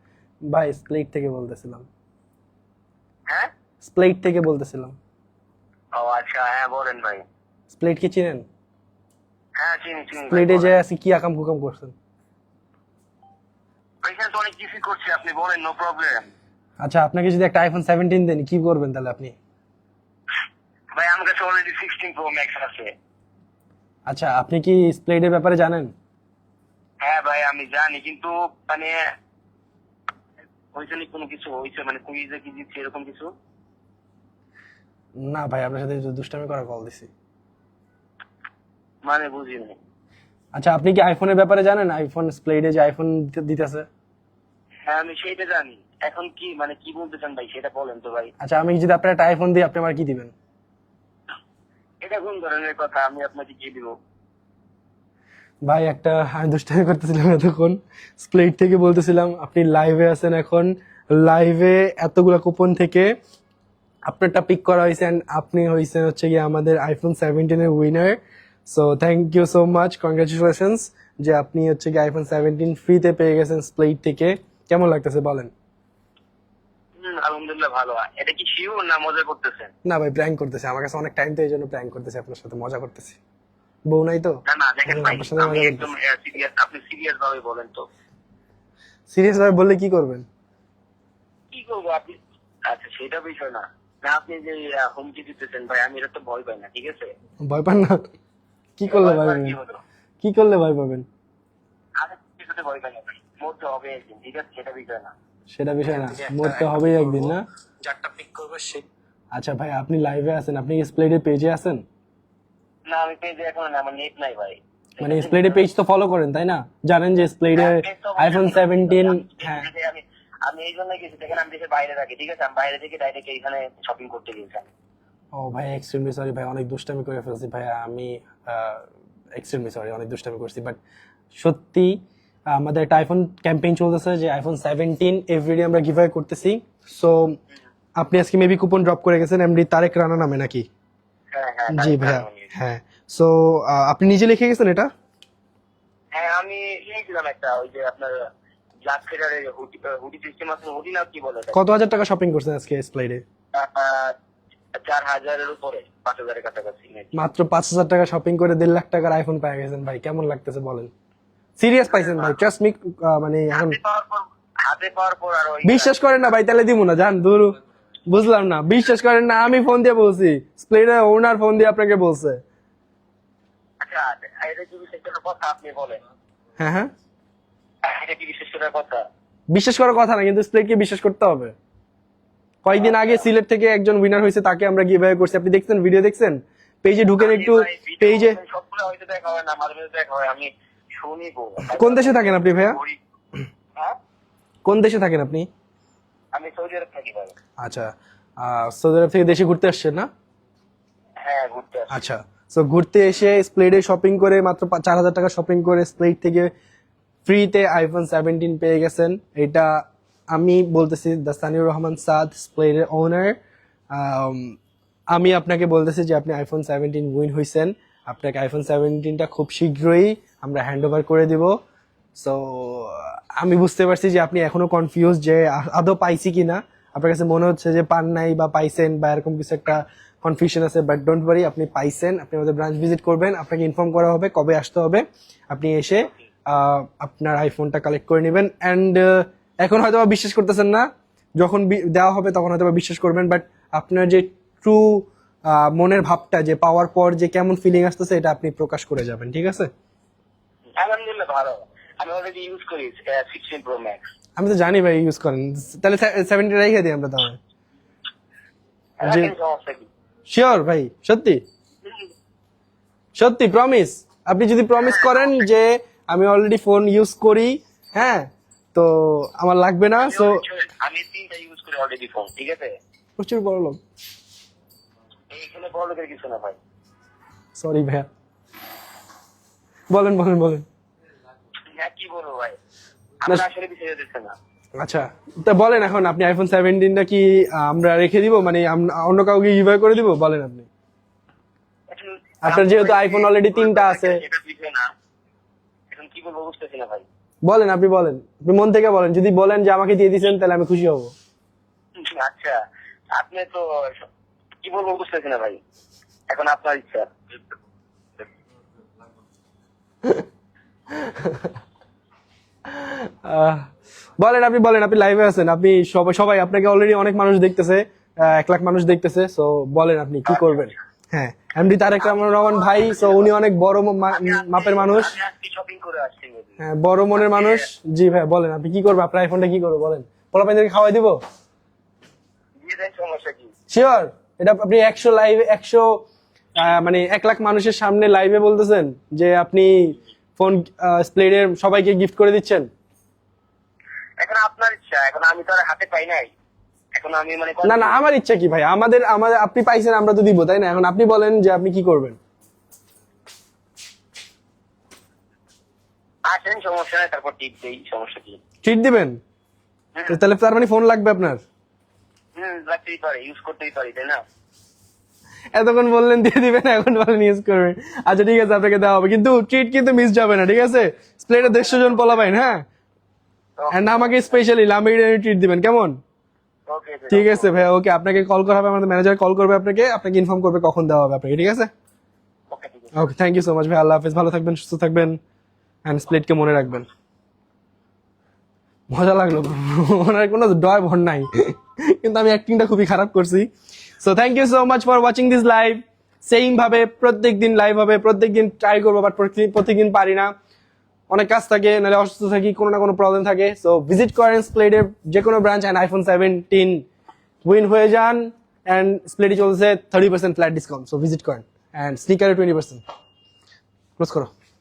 S1: ভাই স্প্লেট থেকে বলতেছিলাম,
S2: হ্যাঁ
S1: স্প্লেট থেকে বলতেছিলাম।
S2: ও আচ্ছা, হ্যাঁ বলেন ভাই।
S1: স্প্লেট কি চিনেন?
S2: হ্যাঁ চিনি চিনি ভাই,
S1: স্প্লেটে যে
S2: বলেন।
S1: আছে কি আকাম কুকাম করছেন?
S2: এখানে তো অনেক কিছুই করছি, আপনি বলেন, নো প্রবলেম।
S1: আচ্ছা আপনাকে যদি একটা আইফোন 17 দেন কি করবেন তাহলে আপনি?
S2: ভাই আমার কাছে অলরেডি 16 প্রো ম্যাক্স আছে।
S1: আচ্ছা আপনি কি স্প্লেটের ব্যাপারে জানেন?
S2: হ্যাঁ ভাই আমি জানি, কিন্তু মানে ওইখানে কোনো কিছু হয়েছে, মানে কুইজে কি জিতছে এরকম কিছু?
S1: না ভাই আপনার সাথে দুষ্টামি করা কল দিছি।
S2: মানে বুঝিনি।
S1: আচ্ছা আপনি কি আইফোনের ব্যাপারে জানেন? আইফোন স্প্লেটে যে আইফোন দিতেছে।
S2: হ্যাঁ আমি সেইটা জানি, এখন কি মানে কি বলতে চান ভাই সেটা বলেন তো ভাই।
S1: আচ্ছা আমি যদি আপনার একটা আইফোন দিই আপনি আমার কি দিবেন?
S2: এটা কোন ধরনের কথা, আমি আপনাকে কি দিব?
S1: ভাই একটা আমি দুষ্টামি করতেছিলাম এতক্ষণ, স্প্লেট থেকে বলতেছিলাম, আপনি লাইভে আছেন এখন, লাইভে এতগুলা কুপন থেকে আপনারটা পিক করা হয়েছে and আপনি হয়েছেন হচ্ছে গিয়ে আমাদের আইফোন 17 এর winner. So thank you so much, congratulations যে আপনি হচ্ছে গিয়ে আইফোন 17 ফ্রিতে পেয়ে গেছেন স্প্লেট থেকে। কেমন লাগতেছে বলেন?
S2: আলহামদুলিল্লাহ ভালো। এটা কি শিওর না মজা করতেছেন?
S1: না ভাই প্র্যাঙ্ক করতেছে, আমার কাছে অনেক টাইম তো এই জন্য প্র্যাঙ্ক করতেছে, আপনার সাথে মজা করতেছি। বউ নাই তো,
S2: না না দেখেন ভাই,
S1: আপনার সাথে
S2: আমি
S1: মজা
S2: একদম
S1: করতেছি।
S2: সিরিয়াস, আপনি সিরিয়াস ভাবে বলেন তো।
S1: সিরিয়াস ভাবে বললে কি করবেন?
S2: কি করবো আপনি? আচ্ছা সেটা বিষয় না, না আপনি যে হুমকি দিতেছেন ভাই, আমি এটা তো ভয় পাই না, ঠিক আছে?
S1: ভয় পান না? কি করলে ভয়
S2: ভয় পাওয়ার
S1: পাবেন?
S2: কি হলো?
S1: কি করলে ভয় পাবেন?
S2: আমি কিছুতে ভয় পাই না ভাই, মরতে হবে একদিন, ঠিক আছে, সেটা বিষয় না।
S1: সেটা বিষয় না, মরতে হবেই একদিন না?
S2: যারটা পিক করবো সে।
S1: আচ্ছা ভাই আপনি লাইভে আছেন, আপনি স্প্লেডের পেজে আছেন?
S2: না আমি পেজে এখন না, আমার নেট নাই ভাই।
S1: মানে স্প্লেডের পেজ তো ফলো করেন তাই না? জানেন যে স্প্লেডে আইফোন 17, হ্যাঁ
S2: আমি এই জন্য গেছি, দেখেন আমি দেশের বাইরে থাকি, ঠিক আছে, আমি বাইরে থেকে ডাইরেক্ট এখানে শপিং করতে গেছিলাম।
S1: ও ভাই এক্সট্রিমলি সরি ভাই, অনেক দুষ্টামি করে ফেলছি ভাই আমি, এক্সট্রিমলি সরি, অনেক দুষ্টামি করছি। বাট সত্যি আমাদের একটা আইফোন ক্যাম্পেইন চলতেছে যে আইফোন 17 এভরিডে আমরা গিভঅ্যাওয়ে করতেছি। সো আপনি আজকে মেবি কুপন ড্রপ করে গেছেন এমডি তারেক রানা নামে নাকি?
S2: হ্যাঁ হ্যাঁ
S1: জি ভাইয়া, হ্যাঁ, সো আপনি নিজে লিখে গেছেন এটা?
S2: হ্যাঁ আমি নিয়েছিলাম একটা, ওই যে আপনার ব্ল্যাক ফেডারের হুডি সিস্টেম আছে, হুডি না কি বলে
S1: কত হাজার টাকা শপিং করছেন আজকে স্প্লাইডে?
S2: 4,000-এর উপরে, 5,000-এর কাছাকাছি।
S1: মাত্র 5,000 টাকা শপিং করে 1.5 লাখ টাকার আইফোন পেয়ে গেছেন ভাই, কেমন লাগতেছে বলেন? সিরিয়াস পাইছেন ভাই, ট্রাস্ট মি। মানে এখন
S2: হাতে পাওয়ার পর আর ওই
S1: বিশ্বাস করেন না ভাই, তাহলে দিব না, জান দূর। বুঝলাম না, বিশ্বাস করেন না, আমি ফোন দিয়ে বলছি, স্প্লেডের ওনার ফোন দিয়ে আপনাকে বলছে।
S2: আচ্ছা, এটা কি বিশেষ করে কথা আপনি বলেন?
S1: হ্যাঁ হ্যাঁ,
S2: এটা কি বিশেষ করে কথা?
S1: বিশ্বাস করার কথা না, কিন্তু স্প্লেডকে বিশ্বাস করতে হবে। কয়েকদিন আগে সিলেট থেকে একজন উইনার হয়েছে, তাকে আমরা গিভঅ্যাওয়ে করছি, আপনি দেখছেন, ভিডিও দেখছেন? পেজে ঢুকেন একটু, পেজে।
S2: সবগুলো হয়তো দেখা হয় না, মাঝে মাঝে দেখা হয়, আমি শুনিব।
S1: কোন দেশে থাকেন আপনি ভাইয়া?
S2: হ্যাঁ?
S1: কোন দেশে থাকেন আপনি?
S2: আমি সৌদি আরব থাকি ভাই।
S1: আচ্ছা, সৌদি আরব থেকে দেশে ঘুরতে আসছেন না?
S2: হ্যাঁ, ঘুরতে আসি।
S1: আচ্ছা, সো ঘুরতে এসে স্প্লেডে শপিং করে মাত্র 4,000 টাকা শপিং করে স্প্লেড থেকে ফ্রিতে আইফোন 17 পেয়ে গেছেন। এটা আমি বলতেছি, দাস্তানিউর রহমান সাদ, স্প্লেডের ওনার। আমি আপনাকে বলতেছি যে আপনি আইফোন 17 উইন হয়েছেন। আপনাকে আইফোন 17টা খুব শীঘ্রই আমরা হ্যান্ড ওভার করে দিব। সো আমি বুঝতে পারছি যে আপনি এখনো কনফিউজ যে আদৌ পাইছি কিনা। আপনার কাছে মনে হচ্ছে যে পান নাই বা পাইছেন বা এরকম কিছু একটা কনফিউশন আছে, বাট ডোন্ট ওয়ারি, আপনি পাইছেন। আপনি আমাদের ব্রাঞ্চ ভিজিট করবেন, আপনাকে ইনফর্ম করা হবে কবে আসতে হবে। আপনি এসে আপনার আইফোনটা কালেক্ট করে নেবেন। অ্যান্ড এখন হয়তো বা বিশ্বাস করতেছেন না, যখন দেওয়া হবে তখন হয়তো বা বিশ্বাস করবেন, বাট আপনার যে ট্রু মনের ভাবটা, যে পাওয়ার পর যে কেমন ফিলিং আসতেছে, এটা আপনি প্রকাশ করে যাবেন, ঠিক আছে?
S2: আলহামদুলিল্লাহ ভালো। আমি অলরেডি ইউজ করি 16 প্রো ম্যাক্স।
S1: আমি তো জানি ভাই ইউজ করেন, তাহলে 70 রেখে দিই আমরা তাহলে।
S2: সমস্যা কি?
S1: শিওর ভাই, সত্যি সত্যি প্রমিস? আপনি যদি প্রমিস করেন যে আমি অলরেডি ফোন ইউজ করি, হ্যাঁ, তো আমার লাগবে না। সো
S2: আমি 3টা ইউজ করি অলরেডি ফোন, ঠিক আছে?
S1: প্রচুর বড় লোক।
S2: এইখানে বড় লোকের কিছু না ভাই।
S1: সরি ভাইয়া, বলেন বলেন বলেন।
S2: হ্যাঁ, কি বলবো ভাই, আমরা আসলে বিষয় দিচ্ছে না।
S1: আচ্ছা, তা বলেন এখন আপনি আইফোন 17টা কি আমরা রেখে দিব, মানে অন্য কাউকে গিভঅ্যাওয়ে করে দিব? বলেন আপনি। আপনার যেহেতু আইফোন অলরেডি 3টা আছে।
S2: এটা বিষয় না, এখন কি বলবো বুঝতেছি না ভাই।
S1: বলেন, আপনি বলেন, আপনি মন থেকে বলেন। যদি বলেন যে আমাকে দিয়ে দিয়েছেন, তাহলে আমি খুশি হব।
S2: আচ্ছা, আপনি তো কি বলবো বুঝতেছি না ভাই, এখন আপনার ইচ্ছা।
S1: বলেন, আপনি বলেন, আপনি লাইভে আছেন, আপনি সবাই আপনাকে অলরেডি অনেক মানুষ দেখতেছে, 1 লাখ মানুষ দেখতেছে। সো বলেন আপনি কি করবেন। হ্যাঁ, এমডি তারেক রহমান ভাই, সো উনি অনেক বড় মাপের মানুষ,
S2: শপিং করে আসছি।
S1: হ্যাঁ, বড় মনের মানুষ। জি ভাই, বলেন আপনি কি করবেন, আপনার আইফোনটা কি করবো বলেন? পোলাপাইদেরকে খাওয়াই দিব?
S2: দিয়ে দেন, সমস্যা কি?
S1: শিওর? এটা আপনি 100 লাইভে, 100 মানে 1 লাখ মানুষের সামনে লাইভে বলতেছেন যে আপনি ফোন স্প্লেডের সবাইকে গিফট করে দিচ্ছেন?
S2: এখন আপনার ইচ্ছা, এখন আমি তো আর হাতে পাই নাই, এখন আমি মানে
S1: না না, আমার ইচ্ছা কি ভাই, আমাদের আমাদের আপনি পাইছেন, আমরা তো দিব, তাই না? এখন আপনি বলেন যে আপনি কি করবেন।
S2: আসেন, সমস্যা নাই, তারপর টিপ দেই, সমস্যা কি?
S1: ট্রিট দিবেন? তো তাহলে তার মানে ফোন লাগবে আপনার?
S2: লাগতেই পারে, ইউজ করতেই পারি, তাই না?
S1: এতক্ষণ বললেন দিয়ে দিবেন, এখন বলেন ইউজ করবেন। আচ্ছা ঠিক আছে, আপনাকে দেওয়া হবে, কিন্তু ট্রিট কিন্তু মিস যাবে না, ঠিক আছে? স্প্লেডে 150 জন পোলাপাইন, হ্যাঁ, এন্ড আমাকে স্পেশালি লাম্বিড়ি ট্রিট দিবেন, কেমন?
S2: ওকে,
S1: ঠিক আছে ভাই, ওকে, আপনাকে কল করা হবে, আমাদের ম্যানেজার কল করবে আপনাকে ইনফর্ম করবে কখন দেওয়া হবে আপনাকে, ঠিক আছে?
S2: ওকে, ঠিক আছে।
S1: ওকে, থ্যাংক ইউ সো মাচ ভাই, আল্লাহ হাফেজ, ভালো থাকবেন, সুস্থ থাকবেন, এন্ড স্প্লিটকে মনে রাখবেন। মজা লাগলো, ওনার কোনো ডয় ভর নাই, কিন্তু আমি অ্যাক্টিংটা খুবই খারাপ করছি। So thank you so much for watching this live. Same ভাবে প্রত্যেকদিন লাইভ হবে, প্রত্যেকদিন ট্রাই করবো, বাট প্রত্যেকদিন পারি না, অনেক কাজ থাকে, নাহলে অসুস্থ থাকি, কোনো না কোনো প্রবলেম থাকে। সো ভিজিট করেন স্প্লেডের যে কোনো ব্রাঞ্চ, অ্যান্ড আইফোন 17 উইন হয়ে যান। অ্যান্ড স্প্লেডে চলছে 30% ফ্ল্যাট ডিসকাউন্ট, সো ভিজিট করেন। অ্যান্ড স্নিকারে 20%। ক্লোজ করো।